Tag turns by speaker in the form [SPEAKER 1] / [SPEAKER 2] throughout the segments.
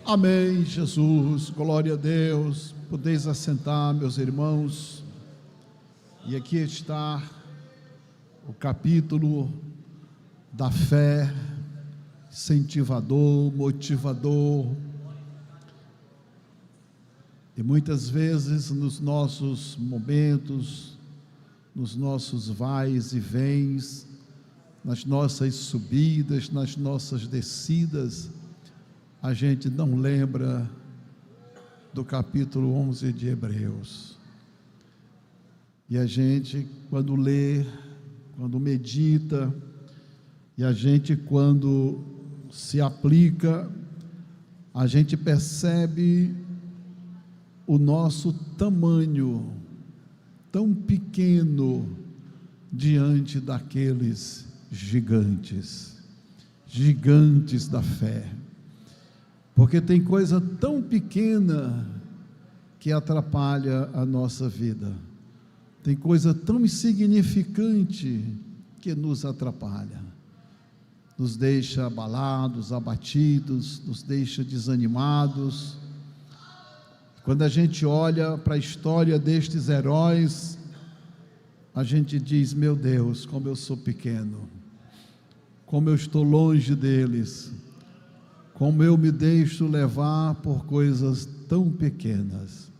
[SPEAKER 1] Amém, Jesus, glória a Deus. Podeis assentar, meus irmãos. E aqui está o capítulo da fé, incentivador, motivador. E muitas vezes nos nossos momentos, nos nossos vais e vens, nas nossas subidas, nas nossas descidas, a gente não lembra do capítulo 11 de Hebreus. E a gente, quando lê, quando medita, e a gente, quando se aplica, a gente percebe o nosso tamanho tão pequeno diante daqueles gigantes da fé. Porque tem coisa tão pequena que atrapalha a nossa vida, tem coisa tão insignificante que nos atrapalha, nos deixa abalados, abatidos, nos deixa desanimados. Quando a gente olha para a história destes heróis, a gente diz: meu Deus, como eu sou pequeno, como eu estou longe deles, como eu me deixo levar por coisas tão pequenas.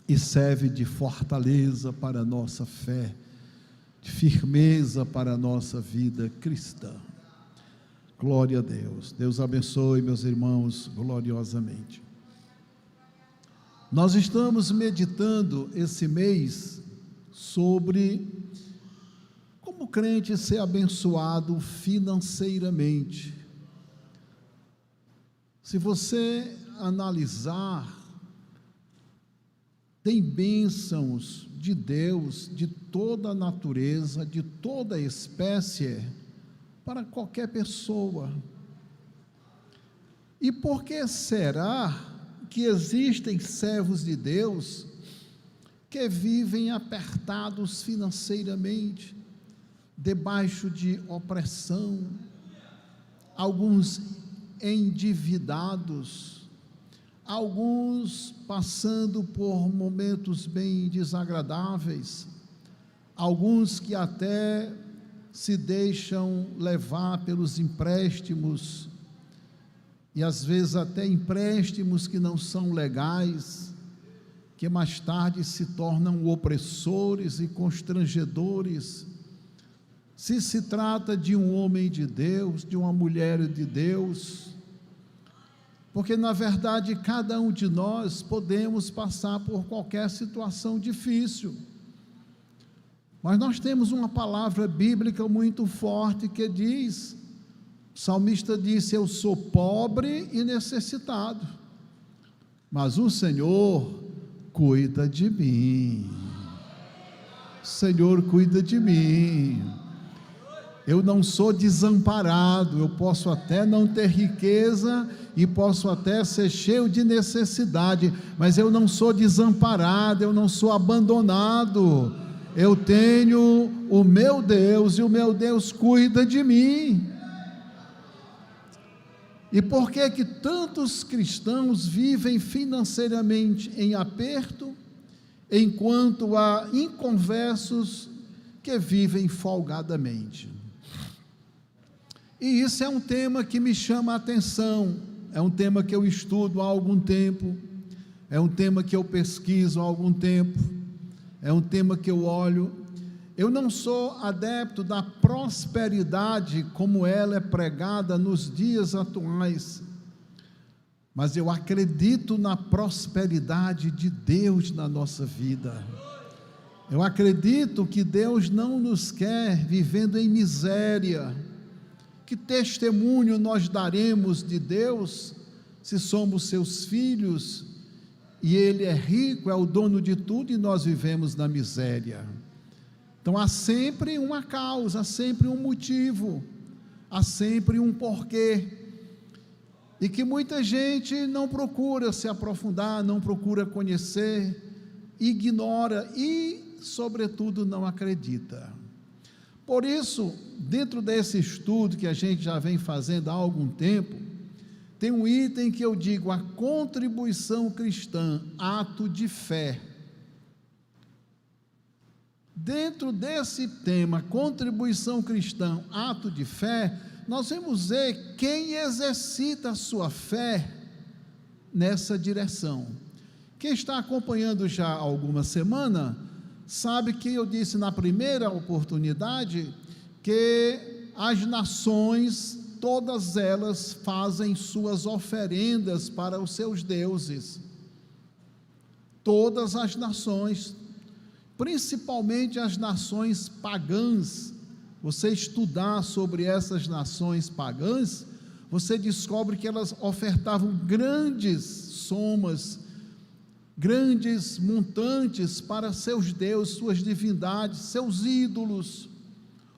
[SPEAKER 1] E serve de fortaleza para a nossa fé, de firmeza para a nossa vida cristã. Glória a Deus. Deus abençoe, meus irmãos, gloriosamente. Nós estamos meditando esse mês sobre como o crente ser abençoado financeiramente. Se você analisar, tem bênçãos de Deus, de toda a natureza, de toda a espécie, para qualquer pessoa. E por que será que existem servos de Deus que vivem apertados financeiramente, debaixo de opressão, alguns endividados, alguns passando por momentos bem desagradáveis, alguns que até se deixam levar pelos empréstimos, e às vezes até empréstimos que não são legais, que mais tarde se tornam opressores e constrangedores. Se trata de um homem de Deus, de uma mulher de Deus, porque na verdade cada um de nós podemos passar por qualquer situação difícil, mas nós temos uma palavra bíblica muito forte que diz, o salmista disse: eu sou pobre e necessitado, mas o Senhor cuida de mim. O Senhor cuida de mim. Eu não sou desamparado, eu posso até não ter riqueza e posso até ser cheio de necessidade, mas eu não sou desamparado, eu não sou abandonado. Eu tenho o meu Deus e o meu Deus cuida de mim. E por que que tantos cristãos vivem financeiramente em aperto, enquanto há inconversos que vivem folgadamente? E isso é um tema que me chama a atenção, é um tema que eu estudo há algum tempo, é um tema que eu pesquiso há algum tempo, é um tema que eu olho. Eu não sou adepto da prosperidade como ela é pregada nos dias atuais, mas eu acredito na prosperidade de Deus na nossa vida. Eu acredito que Deus não nos quer vivendo em miséria. Que testemunho nós daremos de Deus se somos seus filhos e Ele é rico, é o dono de tudo e nós vivemos na miséria? Então há sempre uma causa, há sempre um motivo, há sempre um porquê, e que muita gente não procura se aprofundar, não procura conhecer, ignora e, sobretudo, não acredita. Por isso, dentro desse estudo que a gente já vem fazendo há algum tempo, tem um item que eu digo, a contribuição cristã, ato de fé. Dentro desse tema, contribuição cristã, ato de fé, nós vamos ver quem exercita a sua fé nessa direção. Quem está acompanhando já há alguma semana, sabe que eu disse na primeira oportunidade, que as nações, todas elas fazem suas oferendas para os seus deuses. Todas as nações, principalmente as nações pagãs. Você estudar sobre essas nações pagãs, você descobre que elas ofertavam grandes somas, grandes montantes para seus deuses, suas divindades, seus ídolos.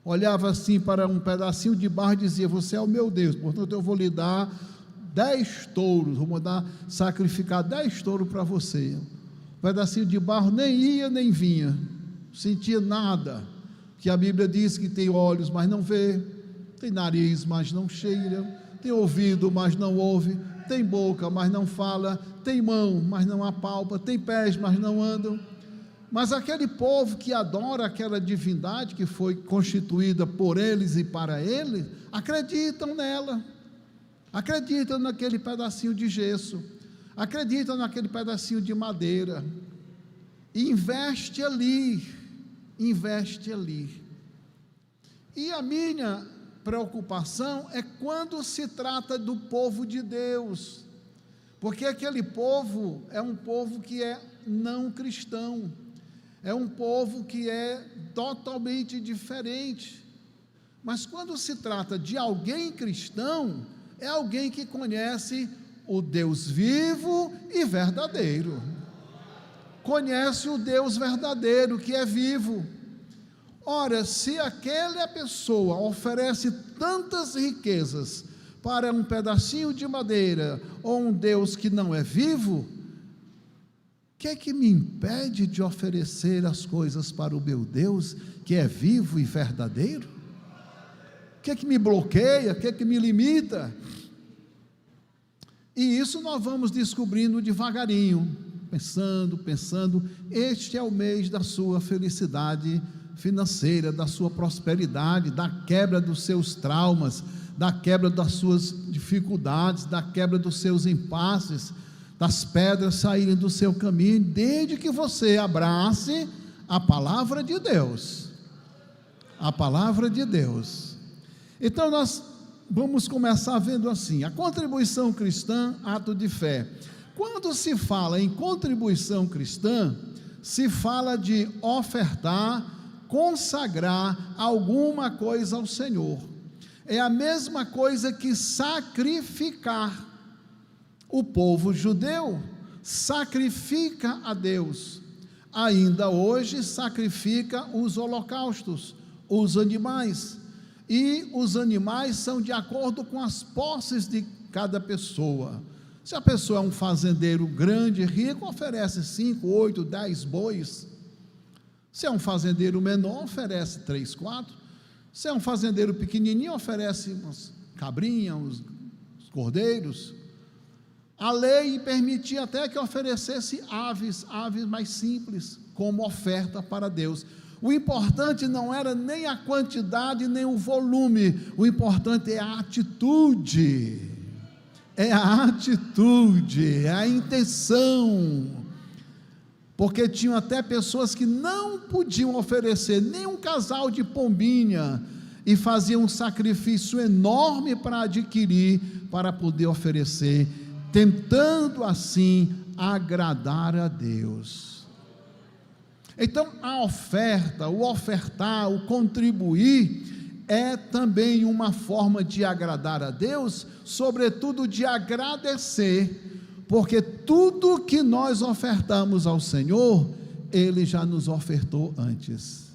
[SPEAKER 1] Olhava assim para um pedacinho de barro e dizia: você é o meu Deus, portanto eu vou lhe dar 10 touros, vou mandar sacrificar 10 touros para você. Um pedacinho de barro nem ia nem vinha, não sentia nada, que a Bíblia diz que tem olhos, mas não vê, tem nariz, mas não cheira, tem ouvido, mas não ouve, tem boca, mas não fala, tem mão, mas não apalpa, tem pés, mas não andam. Mas aquele povo que adora aquela divindade que foi constituída por eles e para eles, acreditam nela, acreditam naquele pedacinho de gesso, acreditam naquele pedacinho de madeira, e investe ali. E a minha preocupação é quando se trata do povo de Deus, porque aquele povo é um povo que é não cristão, é um povo que é totalmente diferente. Mas quando se trata de alguém cristão, é alguém que conhece o Deus vivo e verdadeiro, conhece o Deus verdadeiro que é vivo. Ora, se aquela pessoa oferece tantas riquezas para um pedacinho de madeira ou um Deus que não é vivo, o que é que me impede de oferecer as coisas para o meu Deus que é vivo e verdadeiro? O que é que me bloqueia? O que é que me limita? E isso nós vamos descobrindo devagarinho, pensando, este é o mês da sua felicidade financeira, da sua prosperidade, da quebra dos seus traumas, da quebra das suas dificuldades, da quebra dos seus impasses, das pedras saírem do seu caminho, desde que você abrace a palavra de Deus, a palavra de Deus. Então nós vamos começar vendo assim, a contribuição cristã, ato de fé. Quando se fala em contribuição cristã, se fala de ofertar, consagrar alguma coisa ao Senhor. É a mesma coisa que sacrificar. O povo judeu sacrifica a Deus, ainda hoje sacrifica os holocaustos, os animais, e os animais são de acordo com as posses de cada pessoa. Se a pessoa é um fazendeiro grande, rico, oferece 5, 8, 10 bois. Se é um fazendeiro menor, oferece 3, 4. Se é um fazendeiro pequenininho, oferece umas cabrinhas, uns cordeiros. A lei permitia até que oferecesse aves mais simples, como oferta para Deus. O importante não era nem a quantidade, nem o volume, o importante é a atitude, é a intenção, porque tinham até pessoas que não podiam oferecer nem um casal de pombinha, e faziam um sacrifício enorme para adquirir, para poder oferecer, tentando assim agradar a Deus. Então a oferta, o ofertar, o contribuir, é também uma forma de agradar a Deus, sobretudo de agradecer, porque tudo que nós ofertamos ao Senhor, Ele já nos ofertou antes,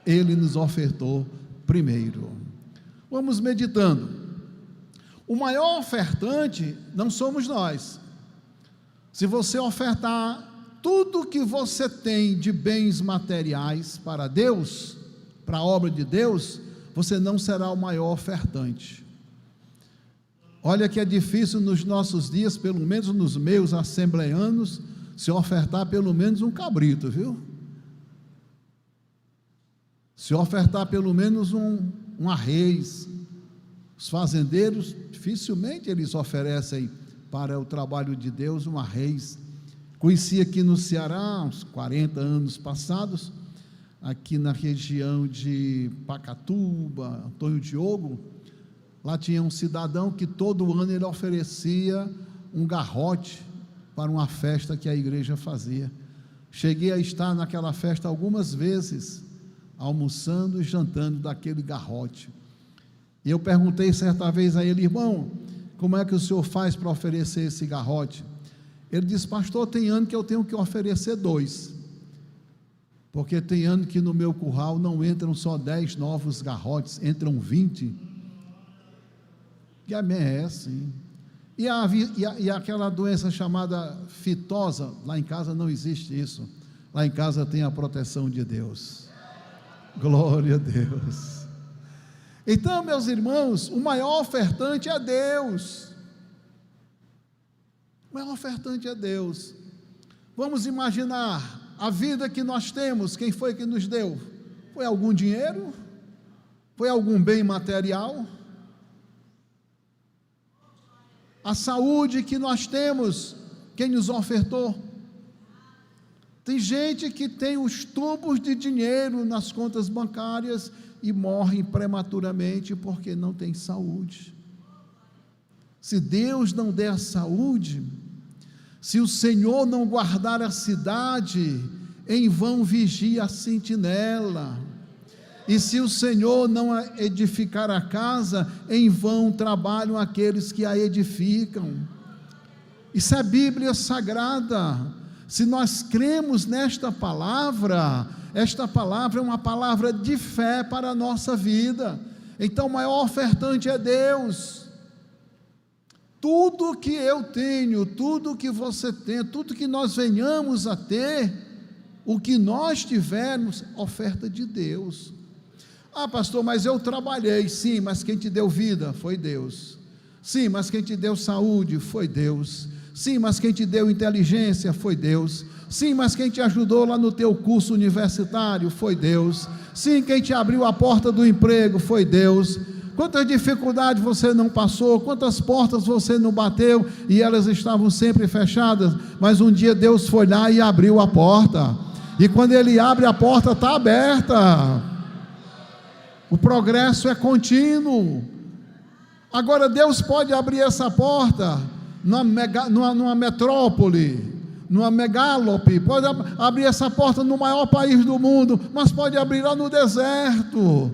[SPEAKER 1] Ele nos ofertou primeiro. Vamos meditando. O maior ofertante não somos nós. Se você ofertar tudo que você tem de bens materiais para Deus, para a obra de Deus, você não será o maior ofertante. Olha que é difícil nos nossos dias, pelo menos nos meus assembleanos, se ofertar pelo menos um cabrito, viu? Se ofertar pelo menos um arrês. Os fazendeiros, dificilmente eles oferecem para o trabalho de Deus um arrês. Conheci aqui no Ceará, uns 40 anos passados, aqui na região de Pacatuba, Antônio Diogo, lá tinha um cidadão que todo ano ele oferecia um garrote para uma festa que a igreja fazia. Cheguei a estar naquela festa algumas vezes, almoçando e jantando daquele garrote. E eu perguntei certa vez a ele: irmão, como é que o senhor faz para oferecer esse garrote? Ele disse: pastor, tem ano que eu tenho que oferecer 2, porque tem ano que no meu curral não entram só 10 novos garrotes, entram 20. E a minha é assim. E aquela doença chamada fitosa, lá em casa não existe isso. Lá em casa tem a proteção de Deus. Glória a Deus. Então, meus irmãos, o maior ofertante é Deus. O maior ofertante é Deus. Vamos imaginar a vida que nós temos. Quem foi que nos deu? Foi algum dinheiro? Foi algum bem material? A saúde que nós temos, quem nos ofertou? Tem gente que tem os tubos de dinheiro nas contas bancárias e morre prematuramente porque não tem saúde. Se Deus não der a saúde, se o Senhor não guardar a cidade, em vão vigia a sentinela. E se o Senhor não edificar a casa, em vão trabalham aqueles que a edificam. Isso é Bíblia Sagrada. Se nós cremos nesta palavra, esta palavra é uma palavra de fé para a nossa vida. Então o maior ofertante é Deus. Tudo que eu tenho, tudo que você tem, tudo que nós venhamos a ter, o que nós tivermos, oferta de Deus. Ah, pastor, mas eu trabalhei. Sim, mas quem te deu vida foi Deus. Sim, mas quem te deu saúde foi Deus. Sim, mas quem te deu inteligência foi Deus. Sim, mas quem te ajudou lá no teu curso universitário foi Deus. Sim, quem te abriu a porta do emprego foi Deus. Quantas dificuldades você não passou, quantas portas você não bateu e elas estavam sempre fechadas, mas um dia Deus foi lá e abriu a porta. E quando Ele abre a porta, está aberta. O progresso é contínuo. Agora Deus pode abrir essa porta numa metrópole, numa megálope, pode abrir essa porta no maior país do mundo, mas pode abrir lá no deserto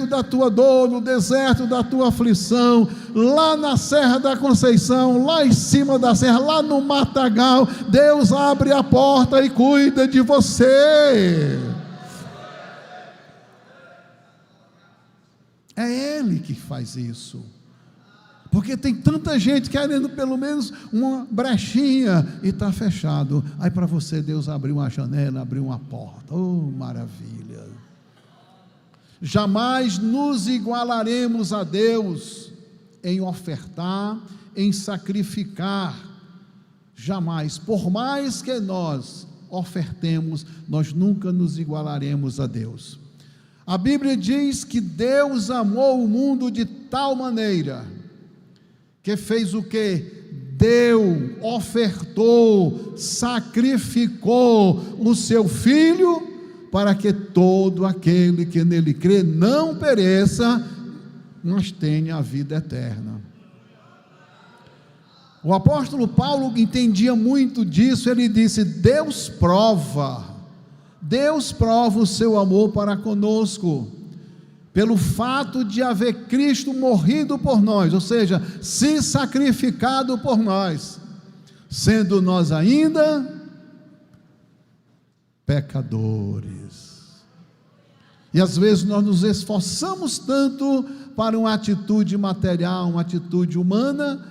[SPEAKER 1] da tua dor, no deserto da tua aflição, lá na Serra da Conceição, lá em cima da serra, lá no matagal, Deus abre a porta e cuida de você. É Ele que faz isso, porque tem tanta gente querendo pelo menos uma brechinha e está fechado. Aí para você Deus abriu uma janela, abriu uma porta. Oh, maravilha! Jamais nos igualaremos a Deus em ofertar, em sacrificar. Jamais, por mais que nós ofertemos, nós nunca nos igualaremos a Deus. A Bíblia diz que Deus amou o mundo de tal maneira, que fez o que? Deu, ofertou, sacrificou o seu Filho, para que todo aquele que nele crê não pereça, mas tenha a vida eterna. O apóstolo Paulo entendia muito disso. Ele disse: Deus prova o seu amor para conosco, pelo fato de haver Cristo morrido por nós, ou seja, se sacrificado por nós, sendo nós ainda pecadores. E às vezes nós nos esforçamos tanto para uma atitude material, uma atitude humana,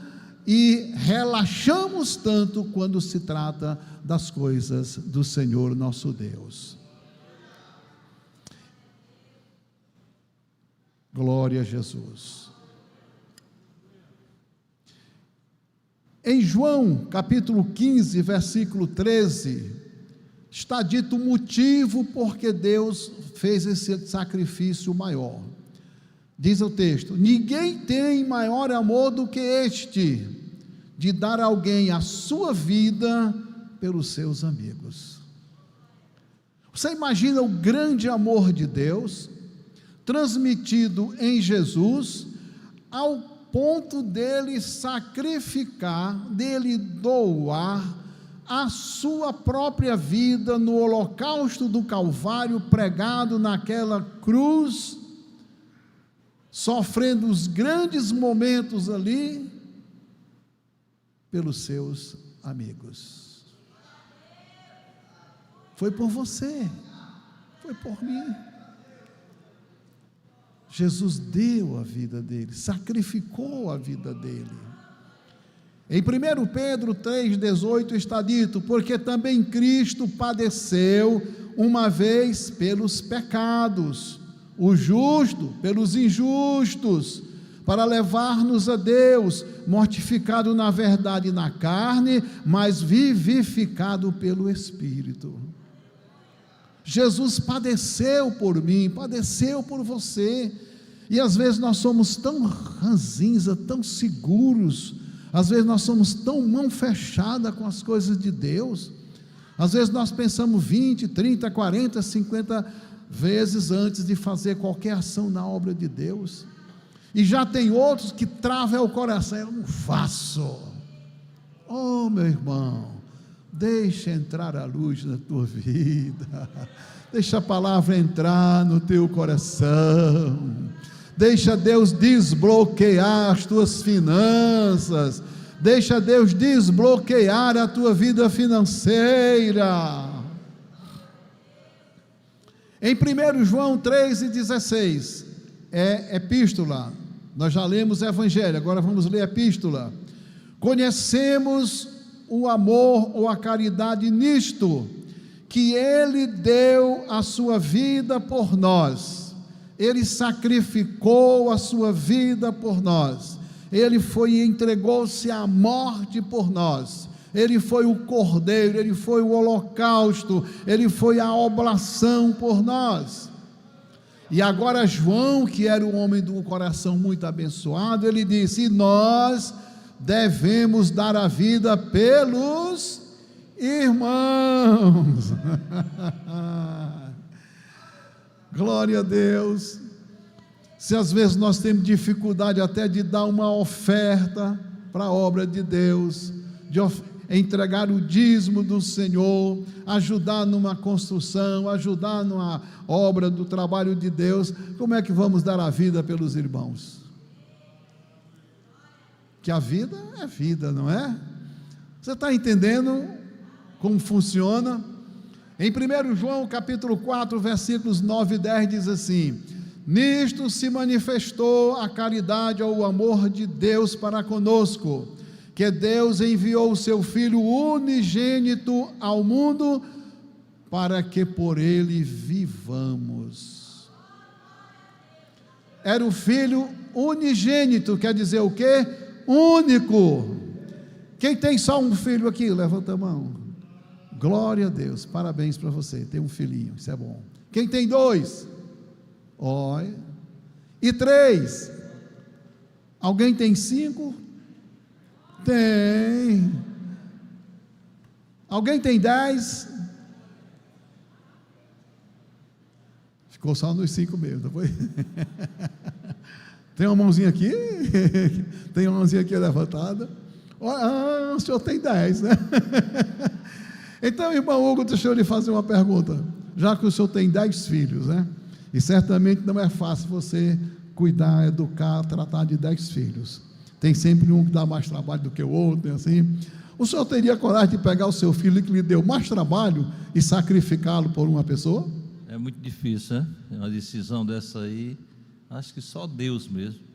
[SPEAKER 1] e relaxamos tanto quando se trata das coisas do Senhor nosso Deus. Glória a Jesus. Em João, capítulo 15, versículo 13, está dito o motivo porque Deus fez esse sacrifício maior. Diz o texto: ninguém tem maior amor do que este, de dar a alguém a sua vida pelos seus amigos. Você imagina o grande amor de Deus, transmitido em Jesus, ao ponto dele sacrificar, dele doar a sua própria vida no holocausto do Calvário, pregado naquela cruz, sofrendo os grandes momentos ali, pelos seus amigos. Foi por você, foi por mim. Jesus deu a vida dele, sacrificou a vida dele. Em 1 Pedro 3,18 está dito: porque também Cristo padeceu uma vez pelos pecados, o justo pelos injustos, para levar-nos a Deus, mortificado na verdade e na carne, mas vivificado pelo Espírito. Jesus padeceu por mim, padeceu por você, e às vezes nós somos tão ranzinza, tão seguros, às vezes nós somos tão mão fechada com as coisas de Deus, às vezes nós pensamos 20, 30, 40, 50 vezes antes de fazer qualquer ação na obra de Deus, e já tem outros que travam o coração: eu não faço. Oh, meu irmão, deixa entrar a luz na tua vida, deixa a palavra entrar no teu coração, deixa Deus desbloquear as tuas finanças, deixa Deus desbloquear a tua vida financeira. Em 1 João 3,16, é epístola, nós já lemos evangelho, agora vamos ler epístola. Conhecemos o amor ou a caridade nisto, que Ele deu a sua vida por nós, Ele sacrificou a sua vida por nós, Ele foi e entregou-se à morte por nós, Ele foi o cordeiro, Ele foi o holocausto, Ele foi a oblação por nós. E agora João, que era um homem de um coração muito abençoado, ele disse: e nós devemos dar a vida pelos irmãos. Glória a Deus. Se às vezes nós temos dificuldade até de dar uma oferta para a obra de Deus, de entregar o dízimo do Senhor, ajudar numa construção, ajudar numa obra do trabalho de Deus, como é que vamos dar a vida pelos irmãos? Que a vida é vida, não é? Você está entendendo como funciona? Em 1 João capítulo 4, versículos 9 e 10 diz assim: nisto se manifestou a caridade ou o amor de Deus para conosco, que Deus enviou o seu Filho unigênito ao mundo, para que por ele vivamos. Era o Filho unigênito, quer dizer o quê? Único. Quem tem só um filho aqui, levanta a mão. Glória a Deus, parabéns para você, tem um filhinho, isso é bom. Quem tem 2? Olha. E 3? Alguém tem 5? Tem. Alguém tem 10? Ficou só nos 5 mesmo, não foi? Tem uma mãozinha aqui? Tem uma mãozinha aqui levantada? O senhor tem 10, né? Então, irmão Hugo, deixa eu lhe fazer uma pergunta. Já que o senhor tem 10 filhos, né? E certamente não é fácil você cuidar, educar, tratar de 10 filhos. Tem sempre um que dá mais trabalho do que o outro, assim. O senhor teria coragem de pegar o seu filho que lhe deu mais trabalho e sacrificá-lo por uma pessoa?
[SPEAKER 2] É muito difícil, né? Uma decisão dessa aí, acho que só Deus mesmo.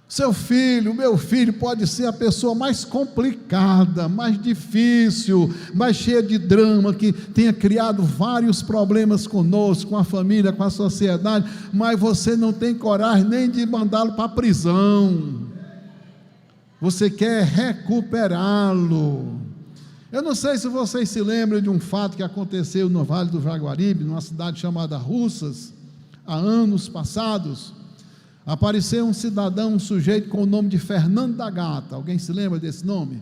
[SPEAKER 1] Seu filho, meu filho, pode ser a pessoa mais complicada, mais difícil, mais cheia de drama, que tenha criado vários problemas conosco, com a família, com a sociedade, mas você não tem coragem nem de mandá-lo para a prisão. você quer recuperá-lo. Eu não sei se vocês se lembram de um fato que aconteceu no Vale do Jaguaribe, numa cidade chamada Russas, há anos passados. Apareceu um cidadão, um sujeito com o nome de Fernando da Gata. Alguém se lembra desse nome?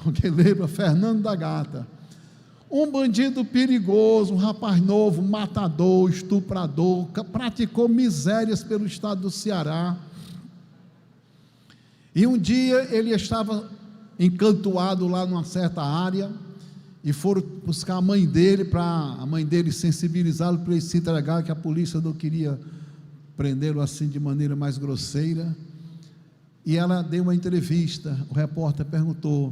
[SPEAKER 1] Alguém lembra? Fernando da Gata. Um bandido perigoso, um rapaz novo, matador, estuprador, praticou misérias pelo estado do Ceará. E um dia ele estava encantoado lá numa certa área, e foram buscar a mãe dele, para a mãe dele sensibilizá-lo para ele se entregar, que a polícia não queria prendê-lo assim de maneira mais grosseira. E ela deu uma entrevista, o repórter perguntou: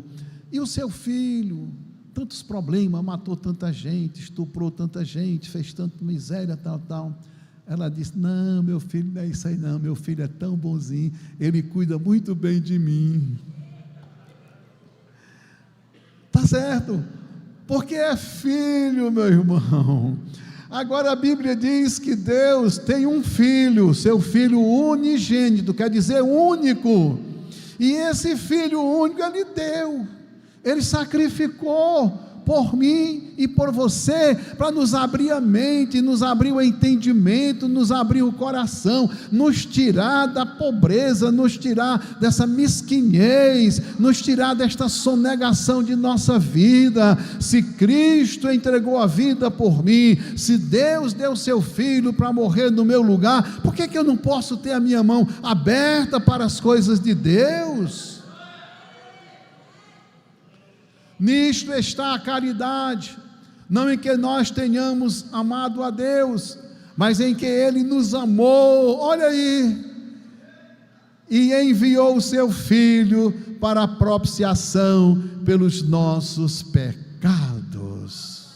[SPEAKER 1] e o seu filho? Tantos problemas, matou tanta gente, estuprou tanta gente, fez tanta miséria, tal. Ela disse: não, meu filho não é isso aí não, meu filho é tão bonzinho, ele cuida muito bem de mim. Está certo, porque é filho, meu irmão. Agora a Bíblia diz que Deus tem um filho, seu filho unigênito, quer dizer único, e esse filho único ele deu, ele sacrificou por mim e por você, para nos abrir a mente, nos abrir o entendimento, nos abrir o coração, nos tirar da pobreza, nos tirar dessa mesquinhez, nos tirar desta sonegação de nossa vida. Se Cristo entregou a vida por mim, se Deus deu seu Filho para morrer no meu lugar, por que eu não posso ter a minha mão aberta para as coisas de Deus? Nisto está a caridade, não em que nós tenhamos amado a Deus, mas em que Ele nos amou, olha aí, e enviou o seu Filho para a propiciação pelos nossos pecados.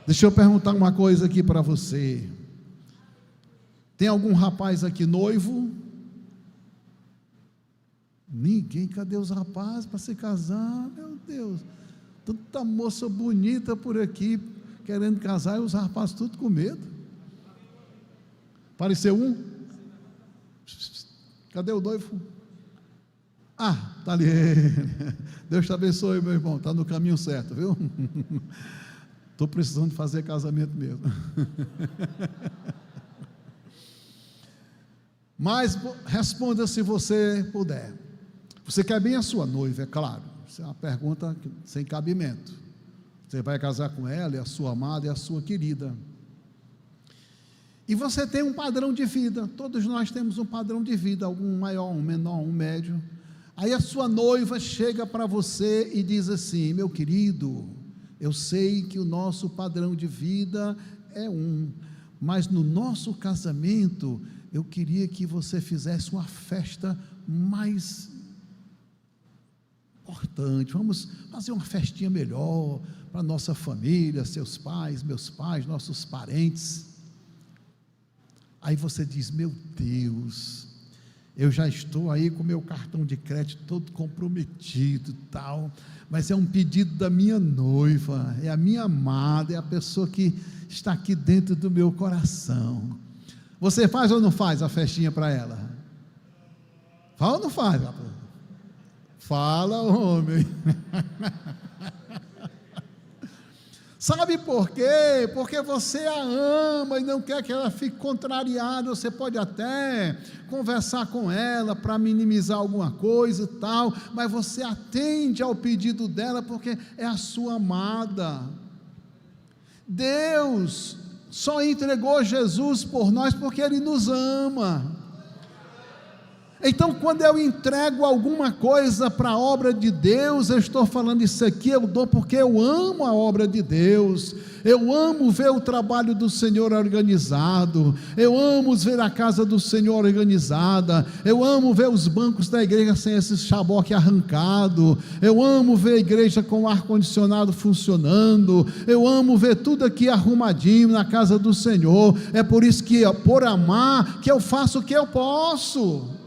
[SPEAKER 1] Deixa eu perguntar uma coisa aqui para você: tem algum rapaz aqui noivo? Ninguém. Cadê os rapazes para se casar? Meu Deus, tanta moça bonita por aqui querendo casar, e os rapazes tudo com medo. Apareceu um? Cadê o noivo? Ah, está ali. Deus te abençoe, meu irmão, está no caminho certo, viu? Estou precisando de fazer casamento mesmo. Mas responda se você puder. Você quer bem a sua noiva, é claro. Isso é uma pergunta sem cabimento. Você vai casar com ela, é a sua amada, é a sua querida. E você tem um padrão de vida. Todos nós temos um padrão de vida, algum maior, um menor, um médio. Aí a sua noiva chega para você e diz assim: meu querido, eu sei que o nosso padrão de vida é mas no nosso casamento eu queria que você fizesse uma festa mais importante, vamos fazer uma festinha melhor para nossa família, seus pais, meus pais, nossos parentes. Aí você diz: meu Deus, eu já estou aí com meu cartão de crédito todo comprometido, tal, mas é um pedido da minha noiva, é a minha amada, é a pessoa que está aqui dentro do meu coração. Você faz ou não faz a festinha para ela? Fala ou não faz, rapaz? Fala, homem. Sabe por quê? Porque você a ama e não quer que ela fique contrariada. Você pode até conversar com ela para minimizar alguma coisa e tal, mas você atende ao pedido dela porque é a sua amada. Deus só entregou Jesus por nós porque Ele nos ama. Então, quando eu entrego alguma coisa para a obra de Deus, eu estou falando isso aqui, eu dou porque eu amo a obra de Deus, eu amo ver o trabalho do Senhor organizado, eu amo ver a casa do Senhor organizada, eu amo ver os bancos da igreja sem esse chaboque arrancado, eu amo ver a igreja com o ar-condicionado funcionando, eu amo ver tudo aqui arrumadinho na casa do Senhor. É por isso que, por amar, que eu faço o que eu posso.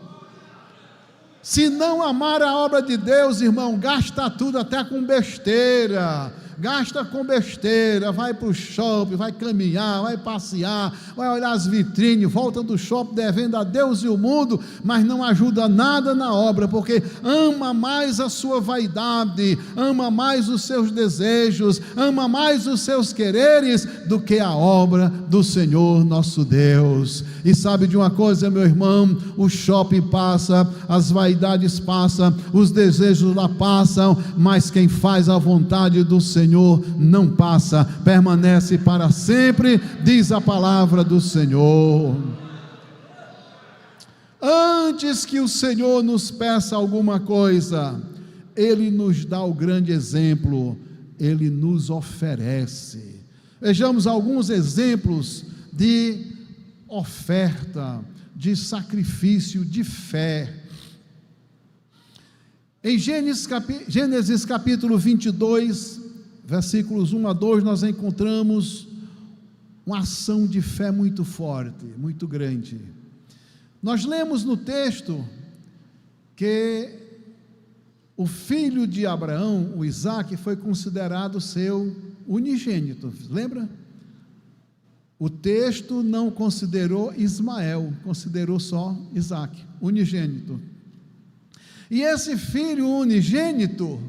[SPEAKER 1] Se não amar a obra de Deus, irmão, gasta tudo até com besteira, gasta com besteira, vai para o shopping, vai caminhar, vai passear, vai olhar as vitrines, volta do shopping devendo a Deus e o mundo, mas não ajuda nada na obra, porque ama mais a sua vaidade, ama mais os seus desejos, ama mais os seus quereres do que a obra do Senhor nosso Deus. E sabe de uma coisa, meu irmão, o shopping passa, as vaidades passam, os desejos lá passam, mas quem faz a vontade do Senhor não passa, permanece para sempre, diz a palavra do Senhor. Antes que o Senhor nos peça alguma coisa, Ele nos dá o grande exemplo, Ele nos oferece. Vejamos alguns exemplos de oferta, de sacrifício, de fé. Em Gênesis capítulo 22, versículos 1 a 2, nós encontramos uma ação de fé muito forte, muito grande. Nós lemos no texto que o filho de Abraão, o Isaque, foi considerado seu unigênito, lembra? O texto não considerou Ismael, considerou só Isaque, unigênito. E esse filho unigênito,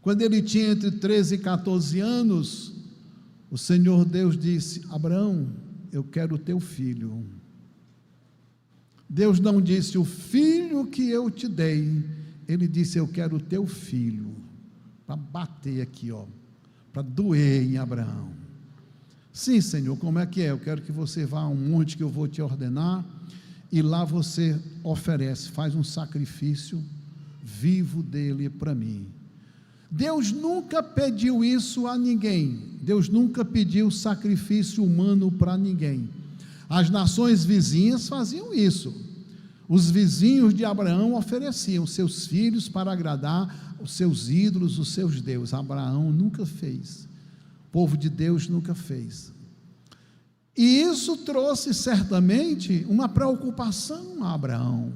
[SPEAKER 1] quando ele tinha entre 13 e 14 anos, o Senhor Deus disse: Abraão, eu quero o teu filho. Deus não disse: o filho que eu te dei, Ele disse: eu quero o teu filho, para bater aqui, para doer em Abraão. Sim, Senhor, como é que é? Eu quero que você vá a um monte que eu vou te ordenar, e lá você oferece, faz um sacrifício vivo dele para mim. Deus nunca pediu isso a ninguém, Deus nunca pediu sacrifício humano para ninguém. As nações vizinhas faziam isso, os vizinhos de Abraão ofereciam seus filhos para agradar os seus ídolos, os seus deuses. Abraão nunca fez, o povo de Deus nunca fez. E isso trouxe certamente uma preocupação a Abraão.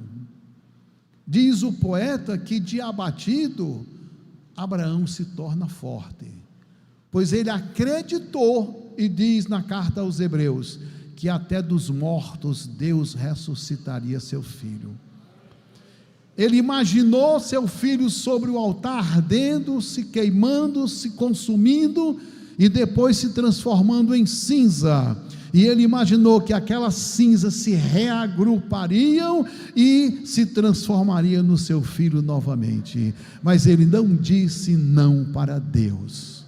[SPEAKER 1] Diz o poeta que de abatido, Abraão se torna forte, pois ele acreditou, e diz na carta aos Hebreus, que até dos mortos Deus ressuscitaria seu filho. Ele imaginou seu filho sobre o altar, ardendo, se queimando, se consumindo, e depois se transformando em cinza. E ele imaginou que aquelas cinzas se reagrupariam e se transformaria no seu filho novamente. Mas ele não disse não para Deus.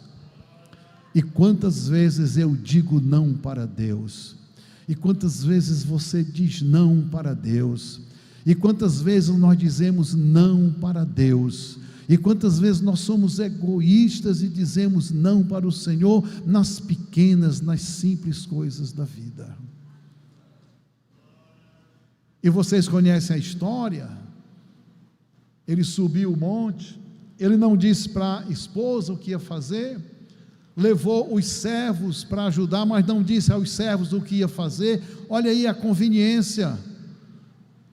[SPEAKER 1] E quantas vezes eu digo não para Deus? E quantas vezes você diz não para Deus? E quantas vezes nós dizemos não para Deus? E quantas vezes nós somos egoístas e dizemos não para o Senhor nas pequenas, nas simples coisas da vida. E vocês conhecem a história? Ele subiu o monte, ele não disse para a esposa o que ia fazer, levou os servos para ajudar, mas não disse aos servos o que ia fazer. Olha aí a conveniência,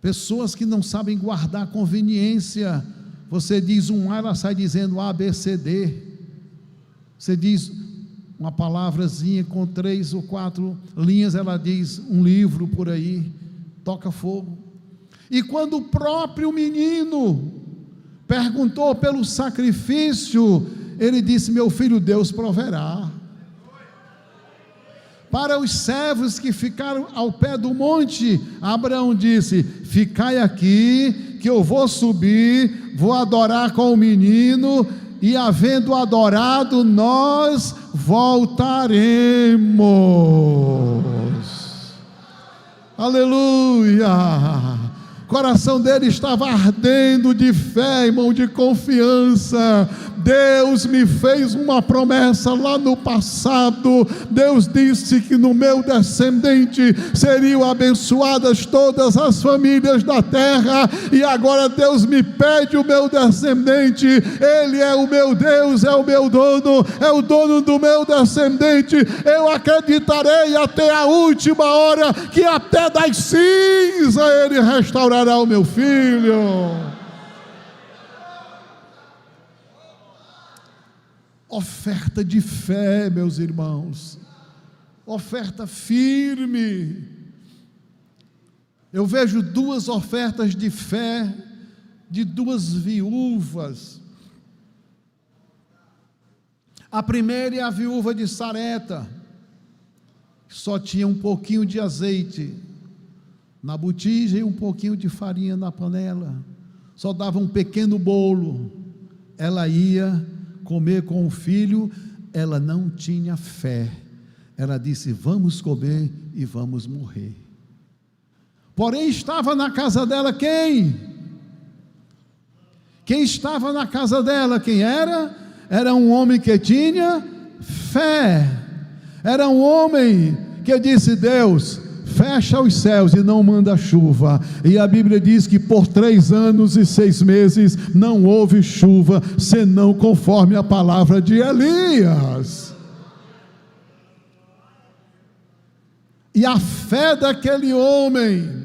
[SPEAKER 1] pessoas que não sabem guardar conveniência. Você diz um A, ela sai dizendo A, B, C, D. Você diz uma palavrazinha com 3 ou 4 linhas, ela diz um livro por aí, toca fogo. E quando o próprio menino perguntou pelo sacrifício, ele disse: meu filho, Deus proverá. Para os servos que ficaram ao pé do monte, Abraão disse: ficai aqui, que eu vou subir, vou adorar com o menino, e havendo adorado, nós voltaremos. Aleluia! O coração dele estava ardendo de fé, irmão, de confiança. Deus me fez uma promessa lá no passado. Deus disse que no meu descendente seriam abençoadas todas as famílias da terra, e agora Deus me pede o meu descendente. Ele é o meu Deus, é o meu dono, é o dono do meu descendente. Eu acreditarei até a última hora que até das cinzas Ele restaurará o meu filho. Oferta de fé, meus irmãos, oferta firme. Eu vejo duas ofertas de fé de duas viúvas. A primeira é a viúva de Sarepta, que só tinha um pouquinho de azeite na botija e um pouquinho de farinha na panela, só dava um pequeno bolo. Ela ia comer com o filho, ela não tinha fé. Ela disse: vamos comer e vamos morrer. Porém estava na casa dela quem? Quem estava na casa dela, quem era? Era um homem que tinha fé. Era um homem que disse: Deus, fecha os céus e não manda chuva. E a Bíblia diz que por 3 anos e 6 meses não houve chuva, senão conforme a palavra de Elias. E a fé daquele homem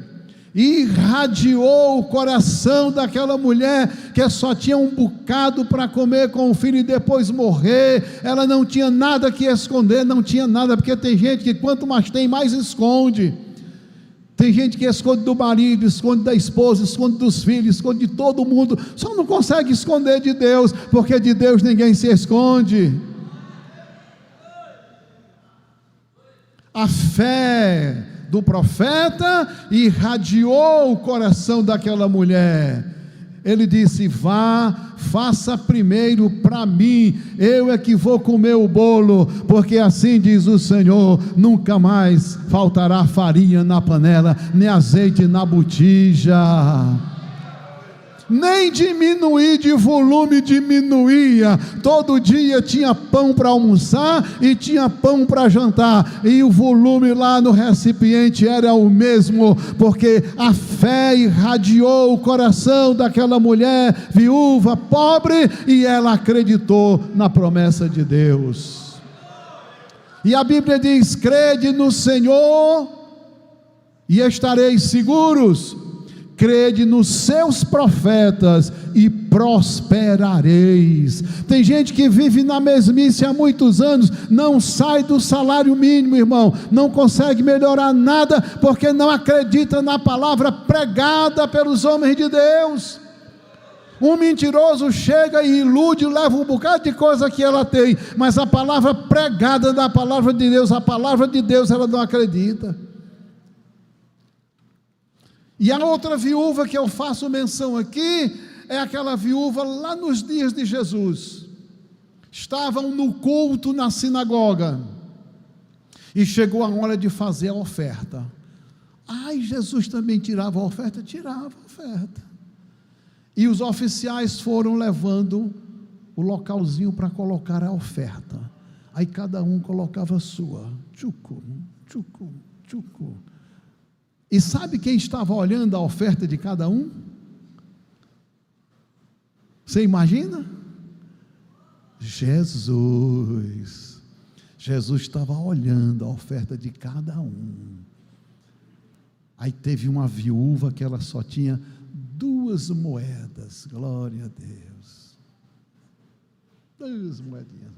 [SPEAKER 1] irradiou o coração daquela mulher, que só tinha um bocado para comer com o filho e depois morrer. Ela não tinha nada que esconder, não tinha nada, porque tem gente que quanto mais tem, mais esconde. Tem gente que esconde do marido, esconde da esposa, esconde dos filhos, esconde de todo mundo, só não consegue esconder de Deus, porque de Deus ninguém se esconde. A fé do profeta irradiou o coração daquela mulher. Ele disse: vá, faça primeiro para mim, eu é que vou comer o bolo, porque assim diz o Senhor, nunca mais faltará farinha na panela, nem azeite na botija. Nem diminuir de volume diminuía, todo dia tinha pão para almoçar e tinha pão para jantar, e o volume lá no recipiente era o mesmo, porque a fé irradiou o coração daquela mulher viúva, pobre, e ela acreditou na promessa de Deus. E a Bíblia diz: crede no Senhor e estareis seguros, crede nos seus profetas e prosperareis. Tem gente que vive na mesmice há muitos anos, não sai do salário mínimo, irmão, não consegue melhorar nada, porque não acredita na palavra pregada pelos homens de Deus. Um mentiroso chega e ilude, leva um bocado de coisa que ela tem, mas a palavra pregada da palavra de Deus, a palavra de Deus, ela não acredita. E a outra viúva que eu faço menção aqui, é aquela viúva lá nos dias de Jesus. Estavam no culto na sinagoga, e chegou a hora de fazer a oferta. Ai, Jesus também tirava a oferta? Tirava a oferta. E os oficiais foram levando o localzinho para colocar a oferta. Aí cada um colocava a sua. Tchucu, tchucu, tchucu. E sabe quem estava olhando a oferta de cada um? Você imagina? Jesus. Jesus estava olhando a oferta de cada um. Aí teve uma viúva que ela só tinha 2 moedas. Glória a Deus. 2 moedinhas.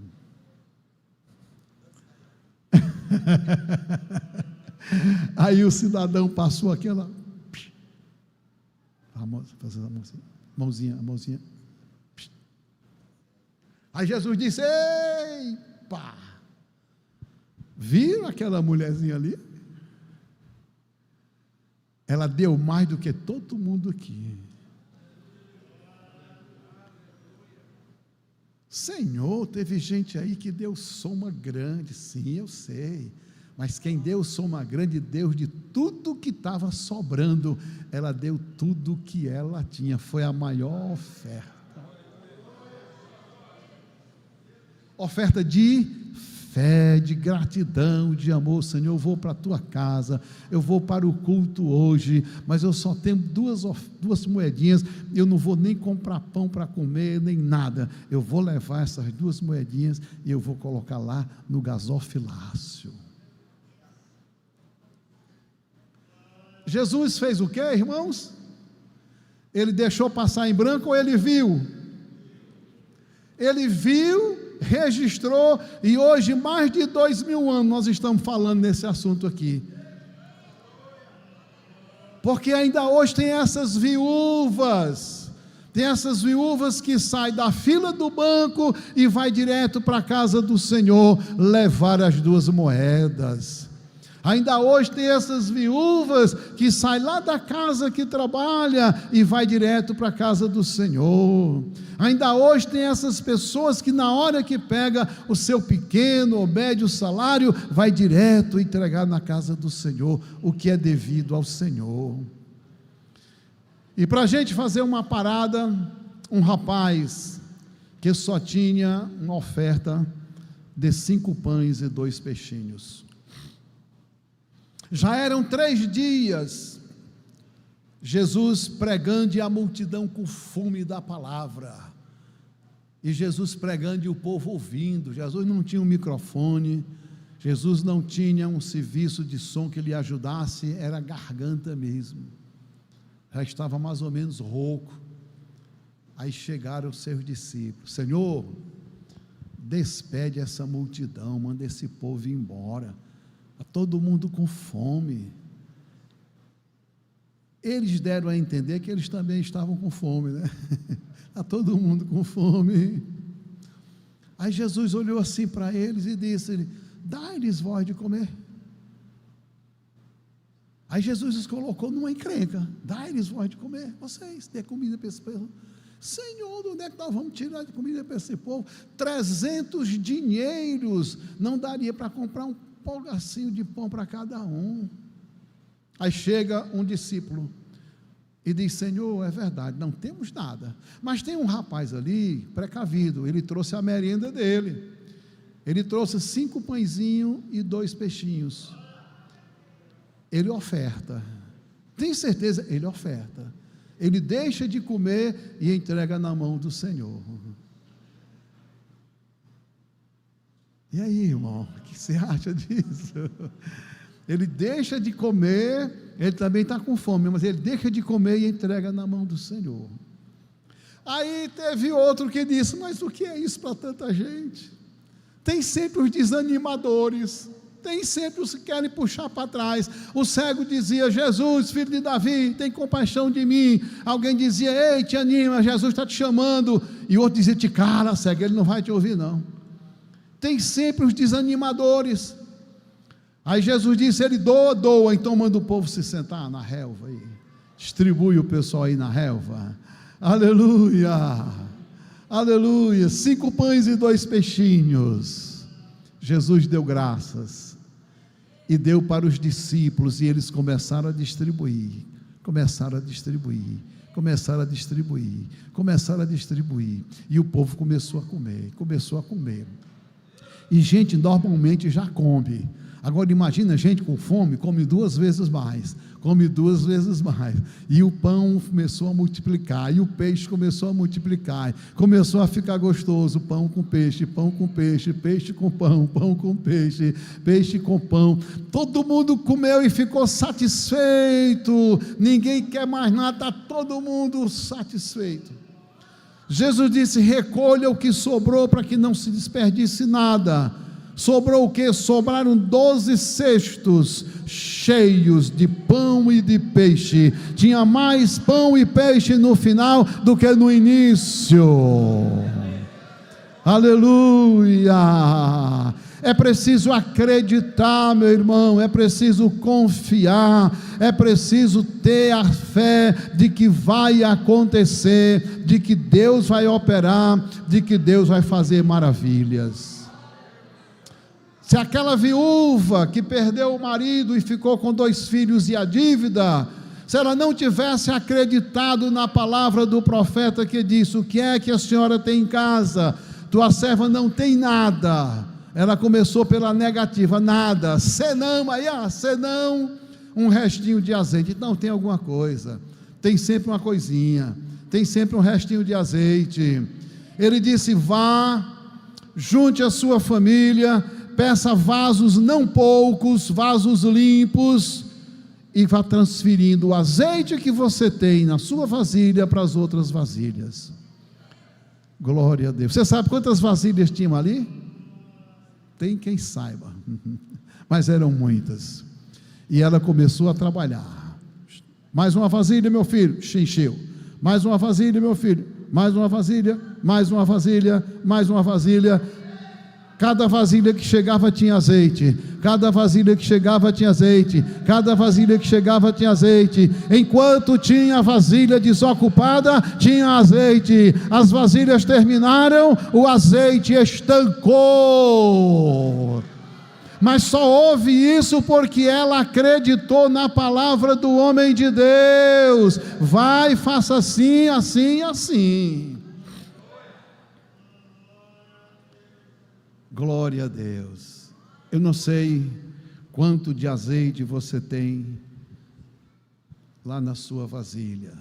[SPEAKER 1] Aí o cidadão passou aquela, fazendo a mãozinha. Aí Jesus disse: epa, viram aquela mulherzinha ali? Ela deu mais do que todo mundo aqui. Senhor, teve gente aí que deu soma grande. Sim, eu sei. Mas quem deu soma grande, Deus de tudo que estava sobrando, ela deu tudo que ela tinha, foi a maior oferta. Oferta de fé, de gratidão, de amor. Senhor, eu vou para a tua casa, eu vou para o culto hoje, mas eu só tenho 2 moedinhas, eu não vou nem comprar pão para comer, nem nada, eu vou levar essas 2 moedinhas e eu vou colocar lá no gasofilácio. Jesus fez o que, irmãos? Ele deixou passar em branco ou ele viu? Ele viu registrou, e hoje, mais de 2000 anos, nós estamos falando nesse assunto aqui. Porque ainda hoje tem essas viúvas que saem da fila do banco e vai direto para a casa do Senhor levar as 2 moedas. Ainda hoje tem essas viúvas que saem lá da casa que trabalha e vai direto para a casa do Senhor. Ainda hoje tem essas pessoas que na hora que pega o seu pequeno ou médio salário, vai direto entregar na casa do Senhor o que é devido ao Senhor. E para a gente fazer uma parada, um rapaz que só tinha uma oferta de 5 pães e 2 peixinhos. Já eram 3 dias, Jesus pregando e a multidão com fome da palavra, e Jesus pregando e o povo ouvindo. Jesus não tinha um microfone, Jesus não tinha um serviço de som que lhe ajudasse, era garganta mesmo, já estava mais ou menos rouco. Aí chegaram os seus discípulos: Senhor, despede essa multidão, manda esse povo ir embora, está todo mundo com fome. Eles deram a entender que eles também estavam com fome, né? Está todo mundo com fome. Aí Jesus olhou assim para eles e disse: dá-lhes voz de comer. Aí Jesus os colocou numa encrenca: dá-lhes voz de comer, vocês dê comida para esse povo. Senhor, de onde é que nós vamos tirar de comida para esse povo? 300 dinheiros não daria para comprar um pedacinho de pão para cada um. Aí chega um discípulo e diz: Senhor, é verdade, não temos nada, mas tem um rapaz ali, precavido, ele trouxe a merenda dele, ele trouxe 5 pãezinhos e 2 peixinhos, ele oferta. Tem certeza? Ele oferta, ele deixa de comer e entrega na mão do Senhor. E aí, irmão, o que você acha disso? Ele deixa de comer, ele também está com fome, mas ele deixa de comer e entrega na mão do Senhor. Aí teve outro que disse: mas o que é isso para tanta gente? Tem sempre os desanimadores, tem sempre os que querem puxar para trás. O cego dizia: Jesus, filho de Davi, tem compaixão de mim. Alguém dizia: ei, te anima, Jesus está te chamando. E outro dizia: te cala, cego, ele não vai te ouvir não. Tem sempre os desanimadores. Aí Jesus disse: ele doa, então manda o povo se sentar na relva aí, distribui o pessoal aí na relva. Aleluia, aleluia. 5 pães e 2 peixinhos, Jesus deu graças e deu para os discípulos, e eles começaram a distribuir, e o povo começou a comer, e gente normalmente já come. Agora imagina gente com fome, come 2 vezes mais, e o pão começou a multiplicar, e o peixe começou a multiplicar, começou a ficar gostoso, pão com peixe, peixe com pão, pão com peixe, peixe com pão, todo mundo comeu e ficou satisfeito, ninguém quer mais nada, está todo mundo satisfeito. Jesus disse: recolha o que sobrou para que não se desperdice nada. Sobrou o que? Sobraram 12 cestos cheios de pão e de peixe. Tinha mais pão e peixe no final do que no início. Aleluia! É preciso acreditar, meu irmão, é preciso confiar, é preciso ter a fé de que vai acontecer, de que Deus vai operar, de que Deus vai fazer maravilhas. Se aquela viúva que perdeu o marido e ficou com 2 filhos e a dívida, se ela não tivesse acreditado na palavra do profeta que disse: o que é que a senhora tem em casa? Tua serva não tem nada. Ela começou pela negativa: nada, senão um restinho de azeite. Não, tem alguma coisa, tem sempre uma coisinha, tem sempre um restinho de azeite. Ele disse: vá, junte a sua família, peça vasos não poucos, vasos limpos, e vá transferindo o azeite que você tem na sua vasilha para as outras vasilhas. Glória a Deus. Você sabe quantas vasilhas tinham ali? Tem quem saiba, mas eram muitas. E ela começou a trabalhar. Mais uma vasilha, meu filho, encheu. Mais uma vasilha, meu filho. Mais uma vasilha, mais uma vasilha, mais uma vasilha. Cada vasilha que chegava tinha azeite, cada vasilha que chegava tinha azeite, cada vasilha que chegava tinha azeite. Enquanto tinha vasilha desocupada, tinha azeite. As vasilhas terminaram, o azeite estancou. Mas só houve isso porque ela acreditou na palavra do homem de Deus. Vai, faça assim, assim, assim. Glória a Deus. Eu não sei quanto de azeite você tem lá na sua vasilha.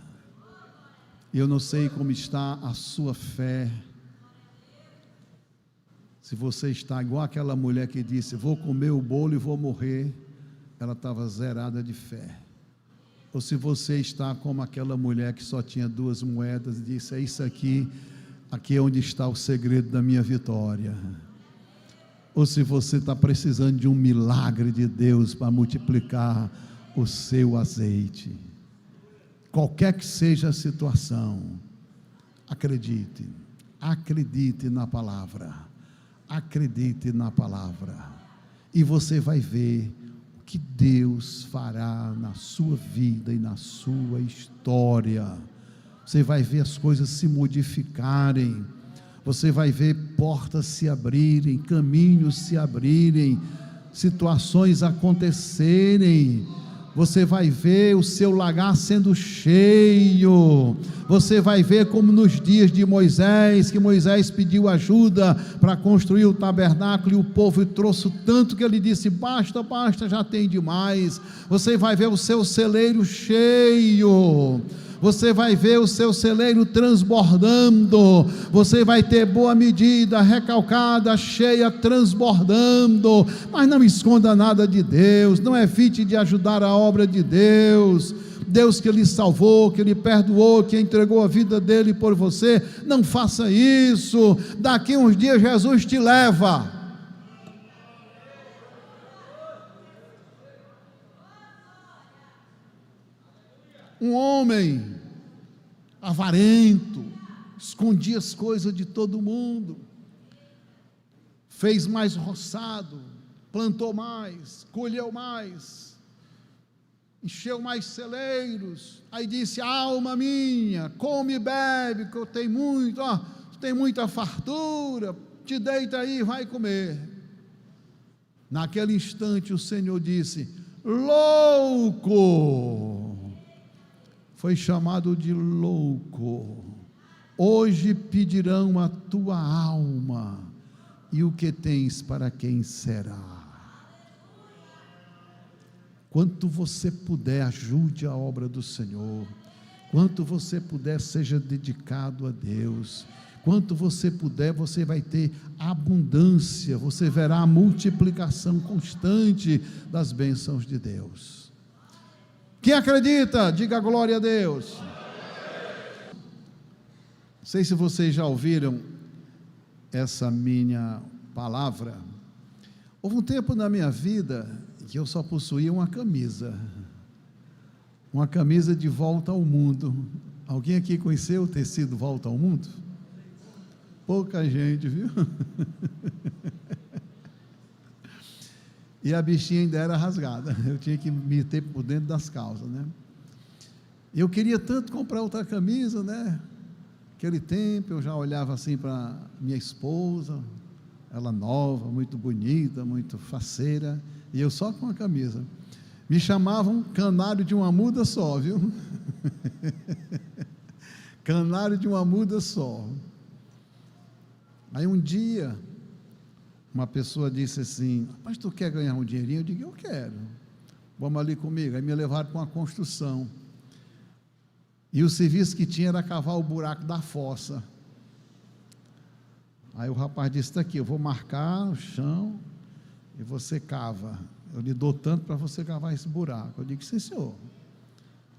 [SPEAKER 1] Eu não sei como está a sua fé. Se você está igual aquela mulher que disse: vou comer o bolo e vou morrer, ela estava zerada de fé. Ou se você está como aquela mulher que só tinha 2 moedas e disse: é isso aqui, aqui é onde está o segredo da minha vitória. Ou se você está precisando de um milagre de Deus para multiplicar o seu azeite. Qualquer que seja a situação, acredite na palavra, acredite na palavra, e você vai ver o que Deus fará na sua vida e na sua história. Você vai ver as coisas se modificarem, você vai ver portas se abrirem, caminhos se abrirem, situações acontecerem. Você vai ver o seu lagar sendo cheio. Você vai ver como nos dias de Moisés, que Moisés pediu ajuda para construir o tabernáculo, e o povo trouxe tanto que ele disse: basta, basta, já tem demais. Você vai ver o seu celeiro cheio. Você vai ver o seu celeiro transbordando. Você vai ter boa medida, recalcada, cheia, transbordando. Mas não esconda nada de Deus, não evite de ajudar a obra de Deus. Deus que lhe salvou, que lhe perdoou, que entregou a vida dele por você. Não faça isso. Daqui uns dias Jesus te leva. Um homem avarento, escondia as coisas de todo mundo, fez mais roçado, plantou mais, colheu mais, encheu mais celeiros. Aí disse: alma minha, come e bebe, que eu tenho muito, tem muita fartura, te deita aí, vai comer. Naquele instante o Senhor disse: louco! Foi chamado de louco. Hoje pedirão a tua alma, e o que tens para quem será? Quanto você puder, ajude a obra do Senhor. Quanto você puder, seja dedicado a Deus. Quanto você puder, você vai ter abundância, você verá a multiplicação constante das bênçãos de Deus. Quem acredita, diga glória a Deus. Não sei se vocês já ouviram essa minha palavra. Houve um tempo na minha vida que eu só possuía uma camisa de Volta ao Mundo. Alguém aqui conheceu o tecido Volta ao Mundo? Pouca gente, viu? E a bichinha ainda era rasgada, eu tinha que meter por dentro das calças, né? Eu queria tanto comprar outra camisa, né? Aquele tempo eu já olhava assim para minha esposa, ela nova, muito bonita, muito faceira, e eu só com a camisa. Me chamavam canário de uma muda só, viu? Canário de uma muda só. Aí um dia, uma pessoa disse assim: mas tu quer ganhar um dinheirinho? Eu digo: eu quero, vamos ali comigo. Aí me levaram para uma construção, e o serviço que tinha era cavar o buraco da fossa. Aí o rapaz disse: está aqui, eu vou marcar o chão, e você cava, eu lhe dou tanto para você cavar esse buraco. Eu digo: sim, senhor.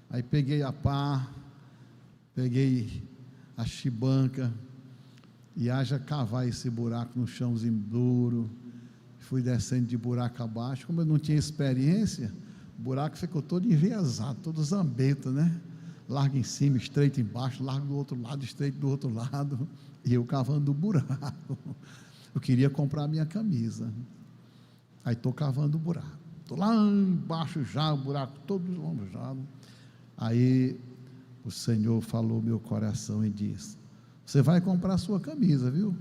[SPEAKER 1] Aí peguei a pá, peguei a chibanca, e haja cavar esse buraco no chãozinho duro. Fui descendo de buraco abaixo. Como eu não tinha experiência, o buraco ficou todo enviesado, todo zambeta, né? Largo em cima, estreito embaixo, largo do outro lado, estreito do outro lado, e eu cavando o buraco. Eu queria comprar a minha camisa, aí estou cavando o buraco, estou lá embaixo já, o buraco todo longeado. Aí o Senhor falou meu coração e disse: você vai comprar a sua camisa, viu?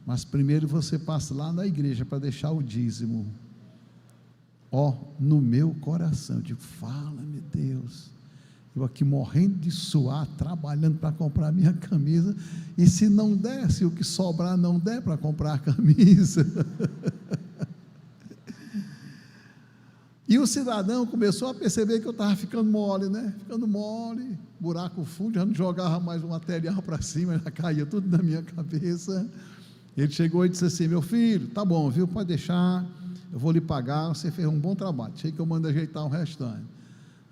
[SPEAKER 1] Mas primeiro você passa lá na igreja para deixar o dízimo. No meu coração, eu digo: fala-me, Deus, eu aqui morrendo de suar, trabalhando para comprar a minha camisa, e se não der, se o que sobrar não der para comprar a camisa. E o cidadão começou a perceber que eu estava ficando mole, né? Ficando mole, buraco fundo, já não jogava mais o material para cima, já caía tudo na minha cabeça. Ele chegou e disse assim: meu filho, tá bom, viu? Pode deixar, eu vou lhe pagar, você fez um bom trabalho, achei que eu mando ajeitar o restante.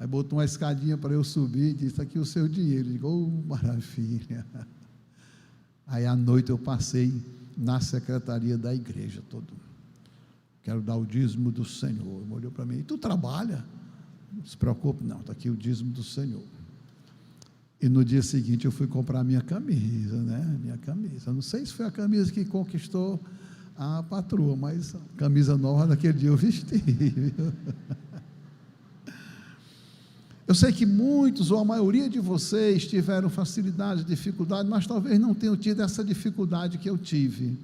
[SPEAKER 1] Aí botou uma escadinha para eu subir e disse: aqui o seu dinheiro. Eu digo: maravilha. Aí à noite eu passei na secretaria da igreja todo. Quero dar o dízimo do Senhor. Ele olhou para mim: e tu trabalha? Não se preocupe, não, está aqui o dízimo do Senhor. E no dia seguinte eu fui comprar minha camisa, né? Minha camisa. Não sei se foi a camisa que conquistou a patroa, mas a camisa nova daquele dia eu vesti. Eu sei que muitos, ou a maioria de vocês, tiveram facilidade, dificuldade, mas talvez não tenham tido essa dificuldade que eu tive.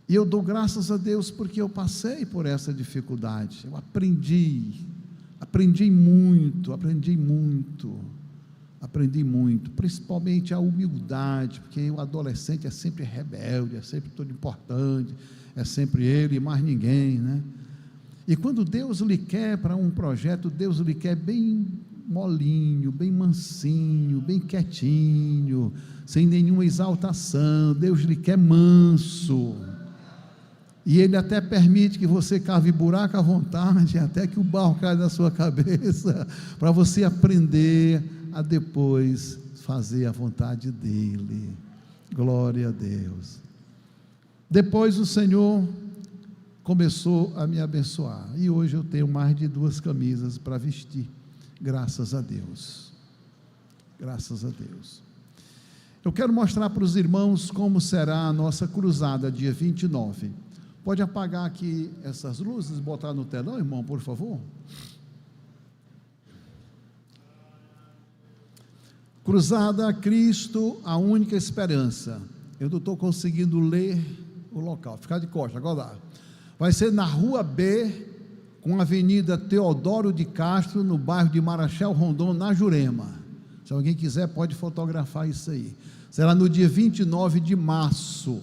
[SPEAKER 1] E eu dou graças a Deus porque eu passei por essa dificuldade. Eu aprendi muito, principalmente a humildade, porque o adolescente é sempre rebelde, é sempre todo importante, é sempre ele e mais ninguém, né? E quando Deus lhe quer para um projeto, Deus lhe quer bem molinho, bem mansinho, bem quietinho, sem nenhuma exaltação. Deus lhe quer manso. E Ele até permite que você cave buraco à vontade, até que o barro caia na sua cabeça, para você aprender a depois fazer a vontade dEle. Glória a Deus. Depois o Senhor começou a me abençoar, e hoje eu tenho mais de 2 camisas para vestir, graças a Deus. Graças a Deus. Eu quero mostrar para os irmãos como será a nossa cruzada dia 29. Pode apagar aqui essas luzes, botar no telão, irmão, por favor? Cruzada Cristo, a única esperança. Eu não estou conseguindo ler o local, ficar de costas, agora dá. Vai ser na Rua B, com a Avenida Teodoro de Castro, no bairro de Marechal Rondon, na Jurema. Se alguém quiser, pode fotografar isso aí. Será no dia 29 de março.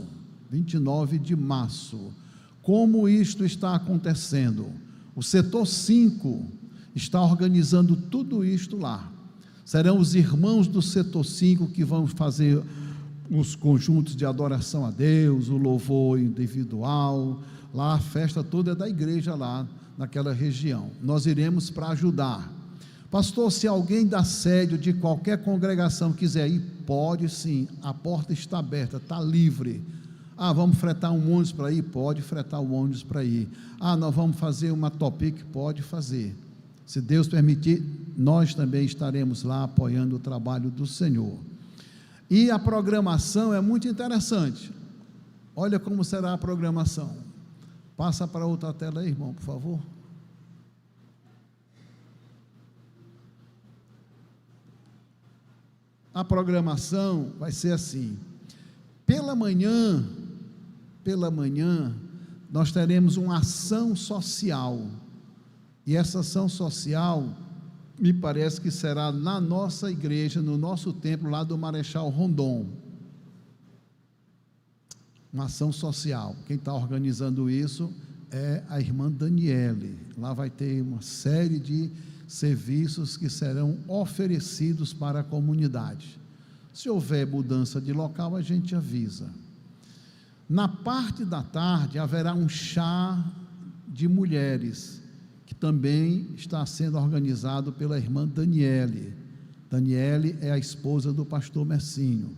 [SPEAKER 1] 29 de março. Como isto está acontecendo? O setor 5 está organizando tudo isto lá. Serão os irmãos do setor 5 que vão fazer os conjuntos de adoração a Deus, o louvor individual. Lá a festa toda é da igreja lá naquela região. Nós iremos para ajudar. Pastor, se alguém da sede ou de qualquer congregação quiser ir, pode sim, a porta está aberta, está livre. Vamos fretar um ônibus para ir? Pode fretar o ônibus para ir. Nós vamos fazer uma topic? Pode fazer. Se Deus permitir, nós também estaremos lá apoiando o trabalho do Senhor. E a programação é muito interessante. Olha como será a programação. Passa para outra tela aí, irmão, por favor. A programação vai ser assim: pela manhã, nós teremos uma ação social, e essa ação social, me parece que será na nossa igreja, no nosso templo, lá do Marechal Rondon. Uma ação social. Quem está organizando isso é a irmã Daniele. Lá vai ter uma série de serviços que serão oferecidos para a comunidade. Se houver mudança de local, a gente avisa. Na parte da tarde haverá um chá de mulheres, que também está sendo organizado pela irmã Daniele. Daniele é a esposa do pastor Messinho.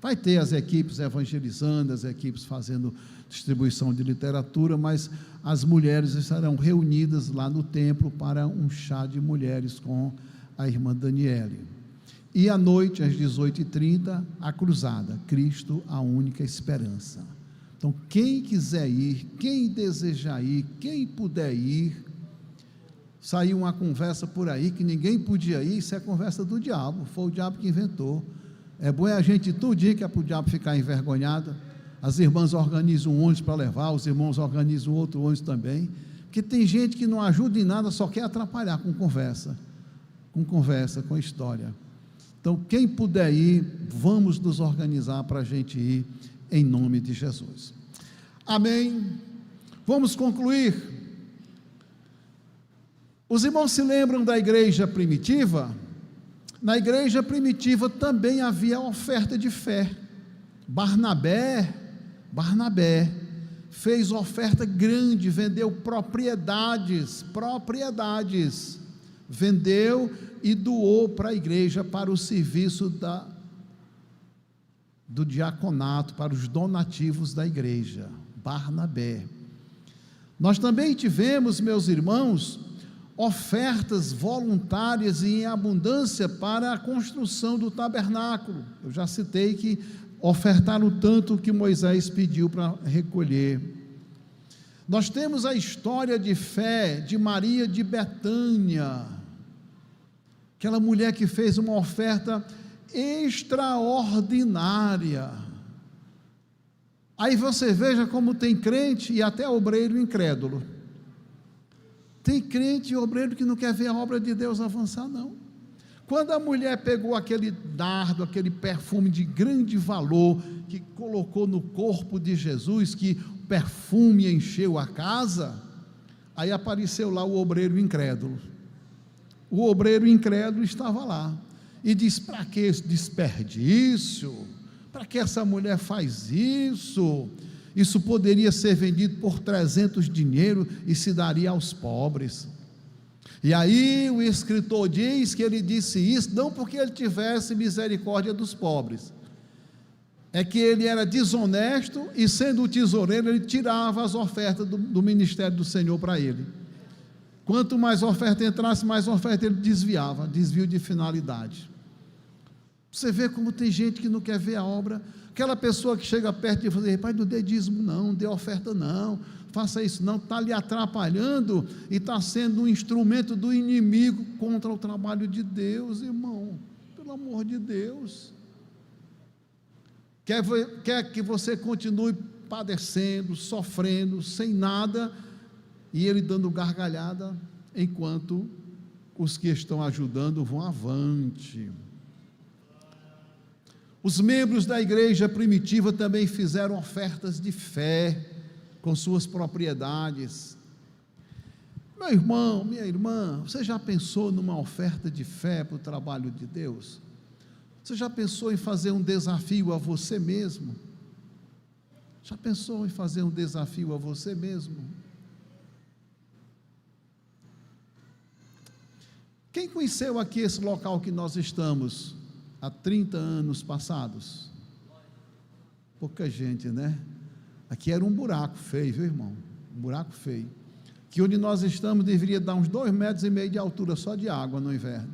[SPEAKER 1] Vai ter as equipes evangelizando, as equipes fazendo distribuição de literatura, mas as mulheres estarão reunidas lá no templo para um chá de mulheres com a irmã Daniele. E à noite, às 18h30, a cruzada, Cristo, a única esperança. Então, quem quiser ir, quem desejar ir, quem puder ir, saiu uma conversa por aí que ninguém podia ir, isso é conversa do diabo, foi o diabo que inventou. É bom a gente tudinho que é para o diabo ficar envergonhado. As irmãs organizam um ônibus para levar, os irmãos organizam outro ônibus também, porque tem gente que não ajuda em nada, só quer atrapalhar com conversa, com história. Então, quem puder ir, vamos nos organizar para a gente ir, em nome de Jesus. Amém. Vamos concluir. Os irmãos se lembram da igreja primitiva? Na igreja primitiva também havia oferta de fé. Barnabé fez oferta grande, vendeu propriedades, vendeu e doou para a igreja, para o serviço do diaconato, para os donativos da igreja. Barnabé. Nós também tivemos, meus irmãos, ofertas voluntárias e em abundância para a construção do tabernáculo. Eu já citei que ofertaram tanto que Moisés pediu para recolher. Nós temos a história de fé de Maria de Betânia, aquela mulher que fez uma oferta extraordinária. Aí você veja como tem crente e até obreiro incrédulo. Tem crente e obreiro que não quer ver a obra de Deus avançar, não. Quando a mulher pegou aquele nardo, aquele perfume de grande valor, que colocou no corpo de Jesus, que o perfume encheu a casa, aí apareceu lá o obreiro incrédulo. O obreiro incrédulo estava lá, e diz: para que esse desperdício? Para que essa mulher faz isso? Isso poderia ser vendido por 300 dinheiro e se daria aos pobres. E aí o escritor diz que ele disse isso não porque ele tivesse misericórdia dos pobres, é que ele era desonesto e, sendo o tesoureiro, ele tirava as ofertas do ministério do Senhor para ele. Quanto mais oferta entrasse, mais oferta ele desviava, desvio de finalidade. Você vê como tem gente que não quer ver a obra. Aquela pessoa que chega perto e fala: pai, não dê dízimo não, não dê oferta não, faça isso não, está lhe atrapalhando e está sendo um instrumento do inimigo contra o trabalho de Deus, irmão. Pelo amor de Deus. Quer que você continue padecendo, sofrendo, sem nada, e ele dando gargalhada, enquanto os que estão ajudando vão avante. Os membros da igreja primitiva também fizeram ofertas de fé com suas propriedades. Meu irmão, minha irmã, você já pensou numa oferta de fé para o trabalho de Deus? Você já pensou em fazer um desafio a você mesmo? Já pensou em fazer um desafio a você mesmo? Quem conheceu aqui esse local que nós estamos há 30 anos passados? Pouca gente, né? Aqui era um buraco feio, viu, irmão? Um buraco feio. Que onde nós estamos deveria dar uns 2,5 metros de altura só de água no inverno.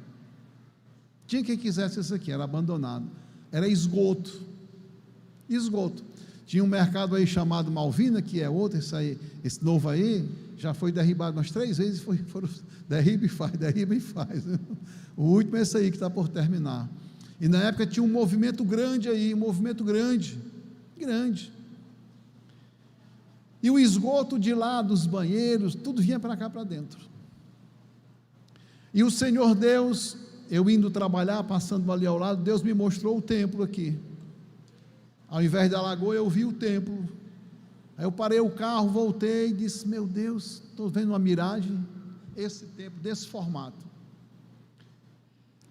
[SPEAKER 1] Tinha quem quisesse isso aqui, era abandonado. Era esgoto. Esgoto. Tinha um mercado aí chamado Malvina, que é outro, esse novo aí, já foi derribado umas 3 vezes, foram derriba e faz. O último é esse aí que está por terminar. E na época tinha um movimento grande aí, grande. E o esgoto de lá, dos banheiros, tudo vinha para cá, para dentro. E o Senhor Deus, eu indo trabalhar, passando ali ao lado, Deus me mostrou o templo aqui. Ao invés da lagoa, eu vi o templo. Aí eu parei o carro, voltei e disse: meu Deus, estou vendo uma miragem, esse templo, desse formato.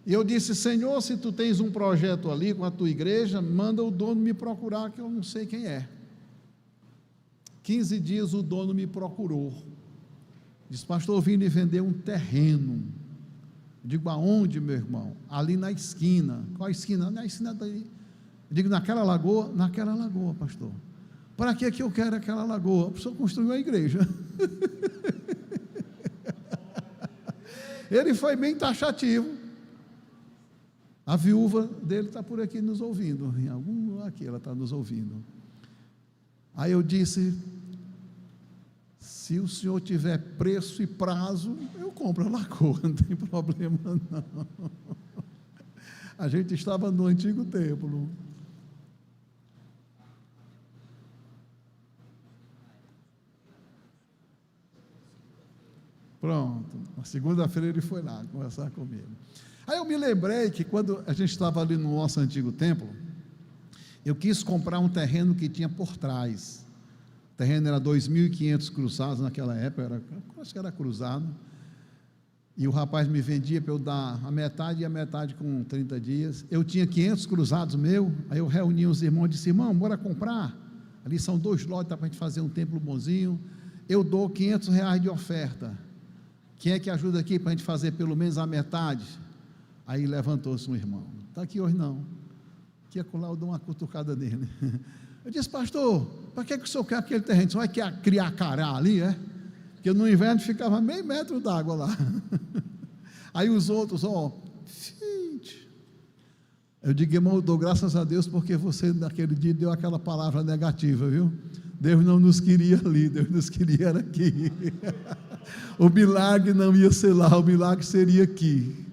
[SPEAKER 1] E eu disse: Senhor, se tu tens um projeto ali com a tua igreja, manda o dono me procurar, que eu não sei quem é. 15 dias o dono me procurou, disse: pastor, eu vim lhe vender um terreno. Digo: aonde, meu irmão? Ali na esquina. Qual a esquina? Na esquina daí. Eu digo, naquela lagoa? Naquela lagoa, pastor. Para que eu quero aquela lagoa? O senhor construiu a igreja. Ele foi bem taxativo. A viúva dele está por aqui nos ouvindo. Em algum aqui ela está nos ouvindo. Aí eu disse: se o senhor tiver preço e prazo, eu compro a lagoa, não tem problema não. A gente estava no antigo templo. Pronto, na segunda-feira ele foi lá conversar comigo. Aí eu me lembrei que quando a gente estava ali no nosso antigo templo, eu quis comprar um terreno que tinha por trás. O terreno era 2.500 cruzados naquela época, acho que era cruzado. E o rapaz me vendia para eu dar a metade e a metade com 30 dias. Eu tinha 500 cruzados meu, aí eu reuni os irmãos e disse: irmão, bora comprar. Ali são 2 lotes, dá para a gente fazer um templo bonzinho. Eu dou R$500 de oferta. Quem é que ajuda aqui para a gente fazer pelo menos a metade? Aí levantou-se um irmão. Está aqui hoje não. Que acolá eu dou uma cutucada nele. Eu disse: pastor, para que o senhor quer aquele terreno? Você vai criar cará ali, é? Porque no inverno ficava meio metro d'água lá. Aí os outros, eu digo: irmão, eu dou graças a Deus porque você naquele dia deu aquela palavra negativa, viu? Deus não nos queria ali, Deus nos queria aqui. O milagre não ia ser lá, o milagre seria aqui.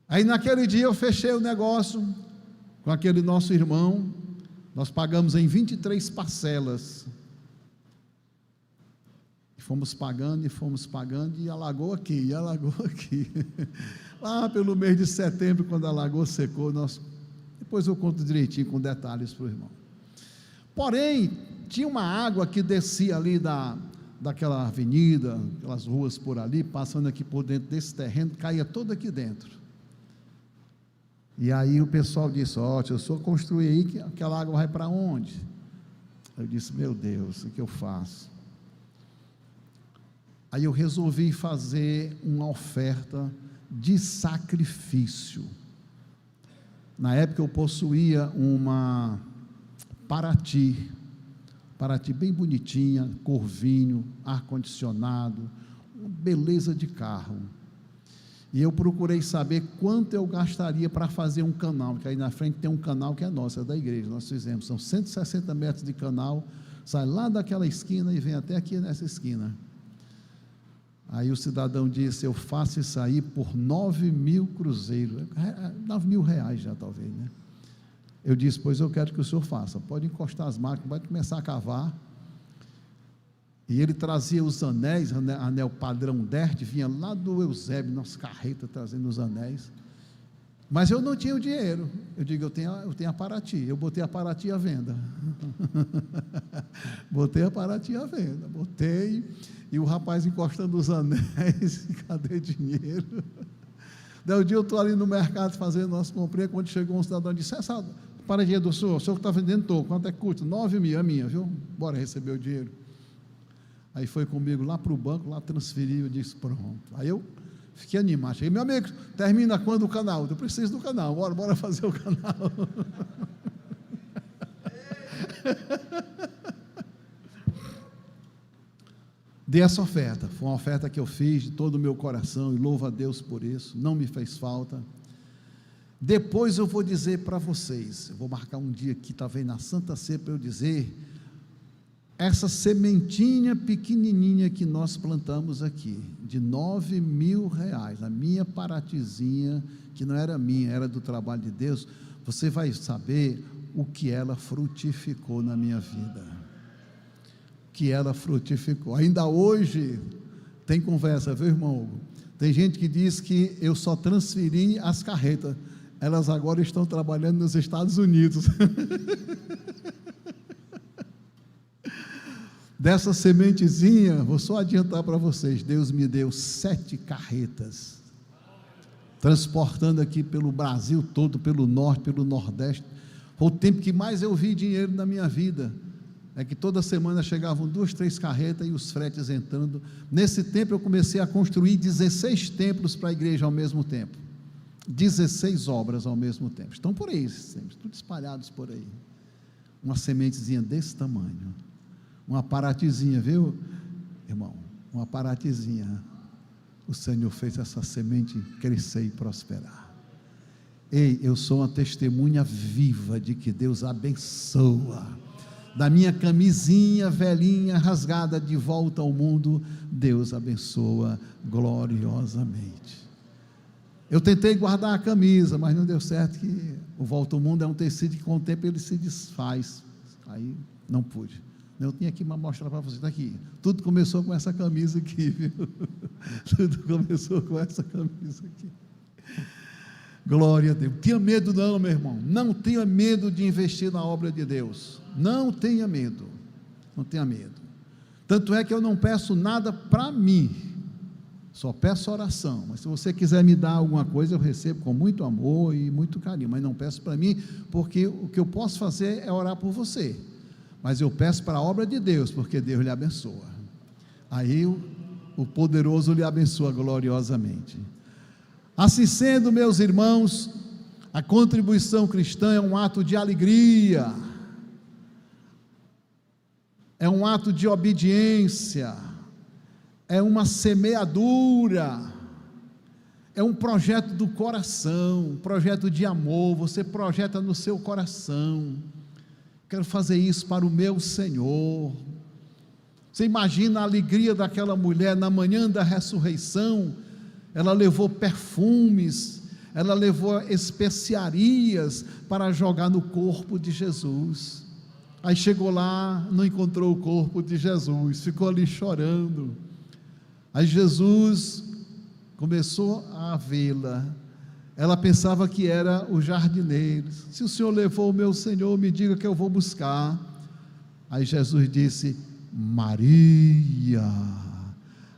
[SPEAKER 1] Aí naquele dia eu fechei o negócio com aquele nosso irmão. Nós pagamos em 23 parcelas. E fomos pagando, e a lagoa aqui, Lá pelo mês de setembro, quando a lagoa secou, depois eu conto direitinho com detalhes para o irmão. Porém, tinha uma água que descia ali daquela avenida, aquelas ruas por ali, passando aqui por dentro desse terreno, caía todo aqui dentro. E aí o pessoal disse: se eu só construir aí, aquela água vai para onde? Eu disse: meu Deus, o que eu faço? Aí eu resolvi fazer uma oferta de sacrifício. Na época eu possuía uma Paraty bem bonitinha, cor vinho, ar-condicionado, beleza de carro. E eu procurei saber quanto eu gastaria para fazer um canal, que aí na frente tem um canal que é nosso, é da igreja, nós fizemos, são 160 metros de canal, sai lá daquela esquina e vem até aqui nessa esquina. Aí o cidadão disse: eu faço isso aí por 9.000 cruzeiros, 9.000 reais já talvez, né? Eu disse: pois eu quero que o senhor faça, pode encostar as máquinas, vai começar a cavar. E ele trazia os anéis, anel padrão DERT, vinha lá do Eusébio, nossa carreta trazendo os anéis, mas eu não tinha o dinheiro. Eu digo: eu tenho a Paraty. Eu botei a Paraty à venda. Botei, e o rapaz encostando os anéis, cadê dinheiro? Daí um dia eu estou ali no mercado fazendo nosso comprinha, quando chegou um cidadão e disse: essa paradinha do senhor, o senhor que está vendendo, estou, quanto é que custa? 9.000, é minha, viu? Bora receber o dinheiro. Aí foi comigo lá para o banco, lá transferiu, eu disse: pronto. Aí eu fiquei animado, cheguei: meu amigo, termina quando o canal? Eu preciso do canal, bora fazer o canal. Dei essa oferta, foi uma oferta que eu fiz de todo o meu coração, e louvo a Deus por isso, não me fez falta. Depois eu vou dizer para vocês, eu vou marcar um dia aqui, talvez na Santa Ceia, para eu dizer, essa sementinha pequenininha que nós plantamos aqui, de 9.000 reais, a minha Paratyzinha, que não era minha, era do trabalho de Deus, você vai saber o que ela frutificou na minha vida, ainda hoje tem conversa, viu, irmão Hugo? Tem gente que diz que eu só transferi as carretas, elas agora estão trabalhando nos Estados Unidos. Dessa sementezinha, vou só adiantar para vocês, Deus me deu 7 carretas, transportando aqui pelo Brasil todo, pelo norte, pelo nordeste. Foi o tempo que mais eu vi dinheiro na minha vida, é que toda semana chegavam 2, 3 carretas e os fretes entrando. Nesse tempo eu comecei a construir 16 templos para a igreja ao mesmo tempo. 16 obras ao mesmo tempo. Estão por aí, tudo espalhados por aí. Uma sementezinha desse tamanho. Uma paratezinha, viu, irmão? Uma paratezinha. O Senhor fez essa semente crescer e prosperar. Ei, eu sou uma testemunha viva de que Deus abençoa. Da minha camisinha velhinha rasgada de volta ao mundo, Deus abençoa gloriosamente. Eu tentei guardar a camisa, mas não deu certo, que o volta ao mundo é um tecido que com o tempo ele se desfaz. Aí não pude. Eu tinha aqui para mostrar para você, está aqui. Tudo começou com essa camisa aqui, viu? Tudo começou com essa camisa aqui. Glória a Deus. Não tenha medo não, meu irmão. Não tenha medo de investir na obra de Deus. Não tenha medo. Não tenha medo. Tanto é que eu não peço nada para mim. Só peço oração. Mas se você quiser me dar alguma coisa, eu recebo com muito amor e muito carinho. Mas não peço para mim, porque o que eu posso fazer é orar por você. Mas eu peço para a obra de Deus, porque Deus lhe abençoa. Aí o poderoso lhe abençoa gloriosamente. Assim sendo, meus irmãos, a contribuição cristã é um ato de alegria, é um ato de obediência, é uma semeadura, é um projeto do coração, um projeto de amor. Você projeta no seu coração: quero fazer isso para o meu Senhor. Você imagina a alegria daquela mulher na manhã da ressurreição. Ela levou perfumes, ela levou especiarias para jogar no corpo de Jesus. Aí chegou lá, não encontrou o corpo de Jesus, ficou ali chorando. Aí Jesus começou a vê-la. Ela pensava que era o jardineiro. Se o Senhor levou o meu Senhor, me diga que eu vou buscar. Aí Jesus disse: Maria.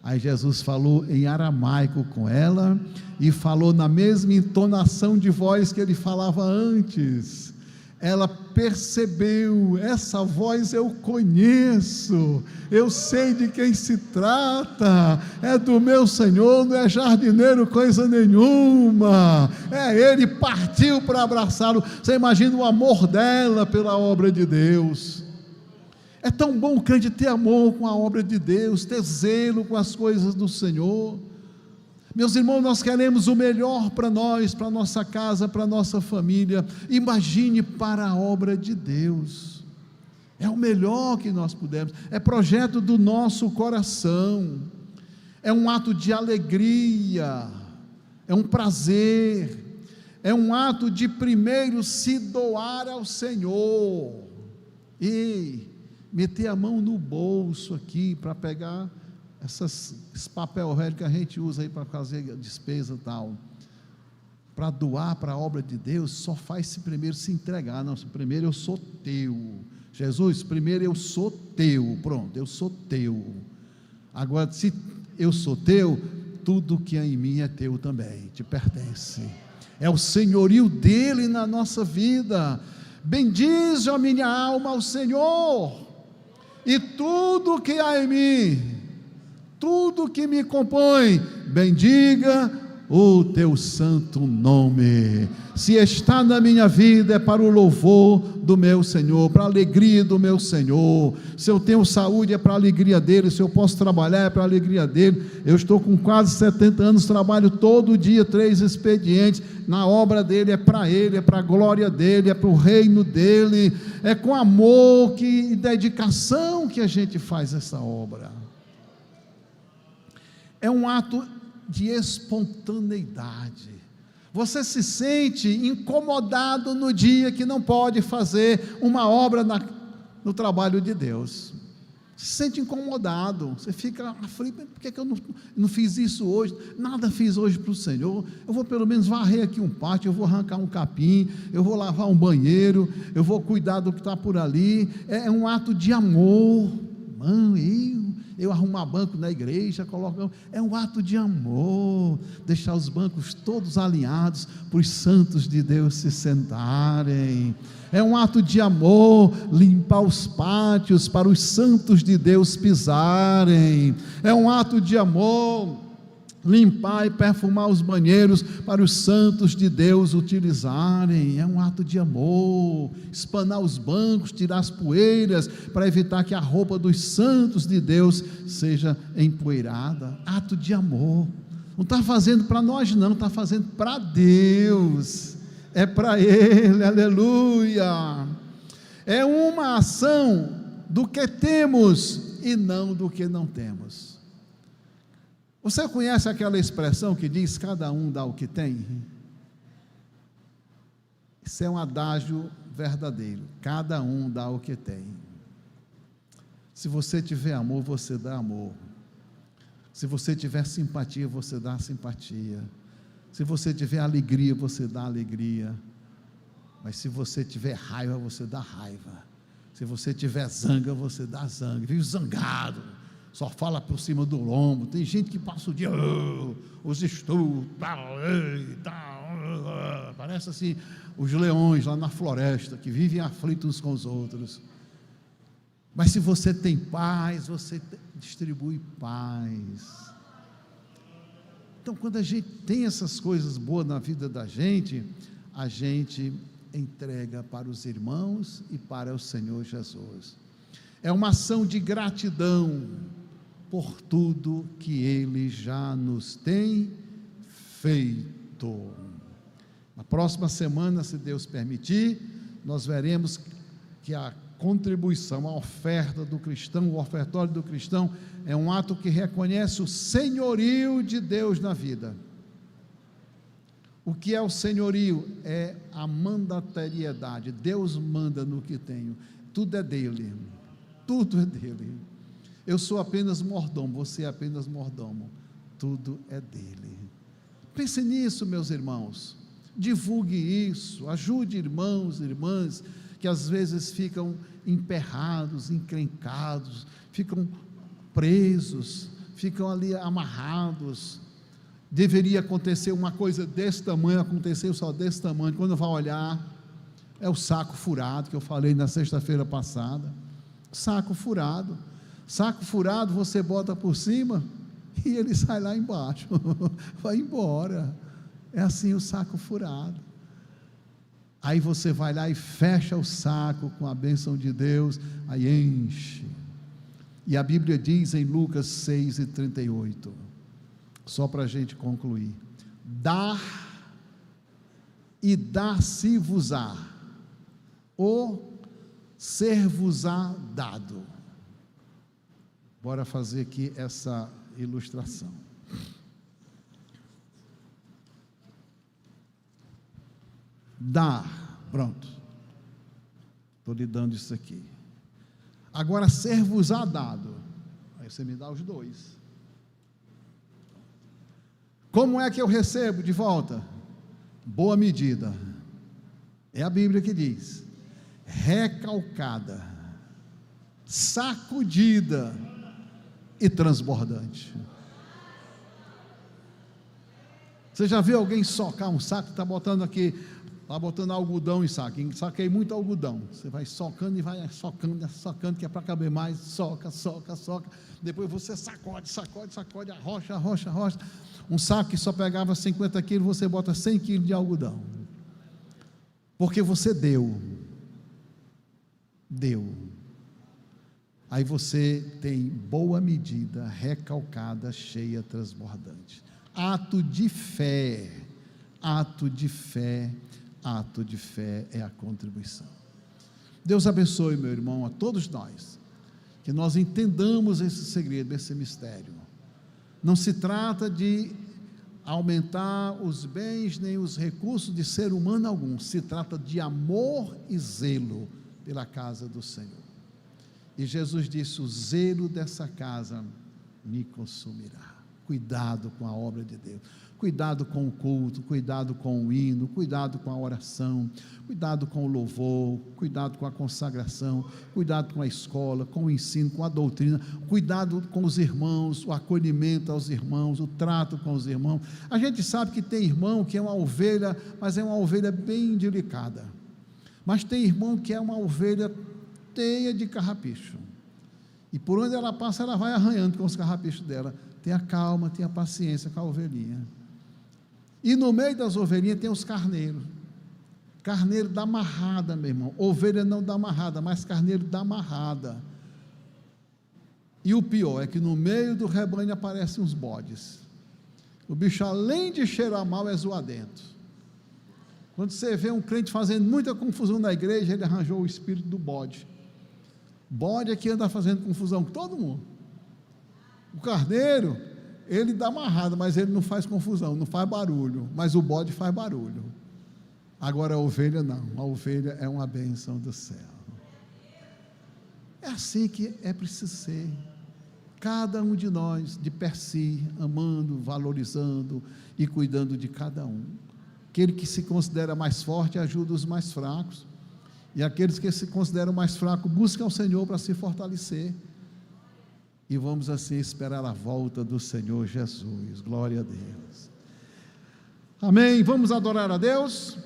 [SPEAKER 1] Aí Jesus falou em aramaico com ela, e falou na mesma entonação de voz que ele falava antes. Ela percebeu: essa voz eu conheço, eu sei de quem se trata, é do meu Senhor, não é jardineiro coisa nenhuma, é ele. Partiu para abraçá-lo. Você imagina o amor dela pela obra de Deus. É tão bom o crente ter amor com a obra de Deus, ter zelo com as coisas do Senhor. Meus irmãos, nós queremos o melhor para nós, para a nossa casa, para a nossa família. Imagine para a obra de Deus. É o melhor que nós pudermos. É projeto do nosso coração. É um ato de alegria. É um prazer. É um ato de primeiro se doar ao Senhor. E meter a mão no bolso aqui para pegar esse papel velho que a gente usa aí para fazer despesa e tal, para doar para a obra de Deus. Só faz se primeiro se entregar. Não, primeiro eu sou teu, Jesus, primeiro eu sou teu, pronto, eu sou teu. Agora, se eu sou teu, tudo que é em mim é teu também, te pertence, é o senhorio dele na nossa vida. Bendize a minha alma ao Senhor, e tudo que há em mim, tudo que me compõe, bendiga o teu santo nome. Se está na minha vida, é para o louvor do meu Senhor, para a alegria do meu Senhor. Se eu tenho saúde, é para a alegria dele. Se eu posso trabalhar, é para a alegria dele. Eu estou com quase 70 anos, trabalho todo dia 3 expedientes, na obra dele, é para ele, é para a glória dele, é para o reino dele. É com amor e dedicação que a gente faz essa obra. É um ato de espontaneidade. Você se sente incomodado no dia que não pode fazer uma obra no trabalho de Deus. Se sente incomodado, você fica aflito: por que eu não fiz isso hoje? Nada fiz hoje para o Senhor. Eu vou pelo menos varrer aqui um pátio, eu vou arrancar um capim, eu vou lavar um banheiro, eu vou cuidar do que está por ali. É um ato de amor. Eu arrumar banco na igreja, é um ato de amor, deixar os bancos todos alinhados para os santos de Deus se sentarem. É um ato de amor limpar os pátios para os santos de Deus pisarem. É um ato de amor limpar e perfumar os banheiros para os santos de Deus utilizarem. É um ato de amor. Espanar os bancos, tirar as poeiras, para evitar que a roupa dos santos de Deus seja empoeirada. Ato de amor. Não está fazendo para nós não, está fazendo para Deus. É para Ele, aleluia. É uma ação do que temos e não do que não temos. Você conhece aquela expressão que diz: cada um dá o que tem? Isso é um adágio verdadeiro. Cada um dá o que tem. Se você tiver amor, você dá amor. Se você tiver simpatia, você dá simpatia. Se você tiver alegria, você dá alegria. Mas se você tiver raiva, você dá raiva. Se você tiver zanga, você dá zanga. Vive zangado, só fala por cima do lombo. Tem gente que passa o dia, os estudos, parece assim, os leões lá na floresta, que vivem aflitos uns com os outros. Mas se você tem paz, você distribui paz. Então, quando a gente tem essas coisas boas na vida da gente, a gente entrega para os irmãos e para o Senhor Jesus. É uma ação de gratidão por tudo que Ele já nos tem feito. Na próxima semana, se Deus permitir, nós veremos que a contribuição, a oferta do cristão, o ofertório do cristão, é um ato que reconhece o senhorio de Deus na vida. O que é o senhorio? É a mandatariedade. Deus manda no que tenho. Tudo é dele. Tudo é dele. Eu sou apenas mordomo, você é apenas mordomo. Tudo é dele. Pense nisso, meus irmãos. Divulgue isso. Ajude irmãos e irmãs que às vezes ficam emperrados, encrencados, ficam presos, ficam ali amarrados. Deveria acontecer uma coisa desse tamanho, aconteceu só desse tamanho. Quando vai olhar, é o saco furado que eu falei na sexta-feira passada. Saco furado. Saco furado você bota por cima e ele sai lá embaixo, vai embora. É assim o saco furado. Aí você vai lá e fecha o saco com a bênção de Deus, aí enche. E a Bíblia diz em Lucas 6:38, só para a gente concluir: dar e dar-se-vos-á, ou ser-vos-á dado. Bora fazer aqui essa ilustração. Dar, pronto, estou lhe dando isso aqui. Agora, ser-vos-á dado, aí você me dá os dois. Como é que eu recebo de volta? Boa medida, é a Bíblia que diz, recalcada, sacudida e transbordante. Você já viu alguém socar um saco? Está botando aqui, está botando algodão em saco. Saquei muito algodão. Você vai socando e vai socando, que é para caber mais. Soca. Depois você sacode, arrocha. Um saco que só pegava 50 quilos, você bota 100 quilos de algodão. Porque você deu. Aí você tem boa medida, recalcada, cheia, transbordante. Ato de fé é a contribuição. Deus abençoe, meu irmão, a todos nós, que nós entendamos esse segredo, esse mistério. Não se trata de aumentar os bens nem os recursos de ser humano algum, se trata de amor e zelo pela casa do Senhor. E Jesus disse: o zelo dessa casa me consumirá. Cuidado com a obra de Deus, cuidado com o culto, cuidado com o hino, cuidado com a oração, cuidado com o louvor, cuidado com a consagração, cuidado com a escola, com o ensino, com a doutrina, cuidado com os irmãos, o acolhimento aos irmãos, o trato com os irmãos. A gente sabe que tem irmão que é uma ovelha, mas é uma ovelha bem delicada, mas tem irmão que é uma ovelha cheia de carrapicho, e por onde ela passa, ela vai arranhando com os carrapichos dela. Tenha calma, tenha paciência com a ovelhinha. E no meio das ovelhinhas tem os carneiros. Carneiro da amarrada, meu irmão. Ovelha não dá amarrada, mas carneiro dá amarrada. E o pior é que no meio do rebanho aparecem uns bodes. O bicho, além de cheirar mal, é zoadento. Quando você vê um crente fazendo muita confusão na igreja, ele arranjou o espírito do bode. Bode é que anda fazendo confusão com todo mundo. O carneiro, ele dá amarrada, mas ele não faz confusão, não faz barulho. Mas o bode faz barulho. Agora a ovelha não. A ovelha é uma bênção do céu. É assim que é preciso ser. Cada um de nós, de per si, amando, valorizando e cuidando de cada um. Aquele que se considera mais forte ajuda os mais fracos, e aqueles que se consideram mais fracos buscam o Senhor para se fortalecer, e vamos assim esperar a volta do Senhor Jesus. Glória a Deus. Amém. Vamos adorar a Deus.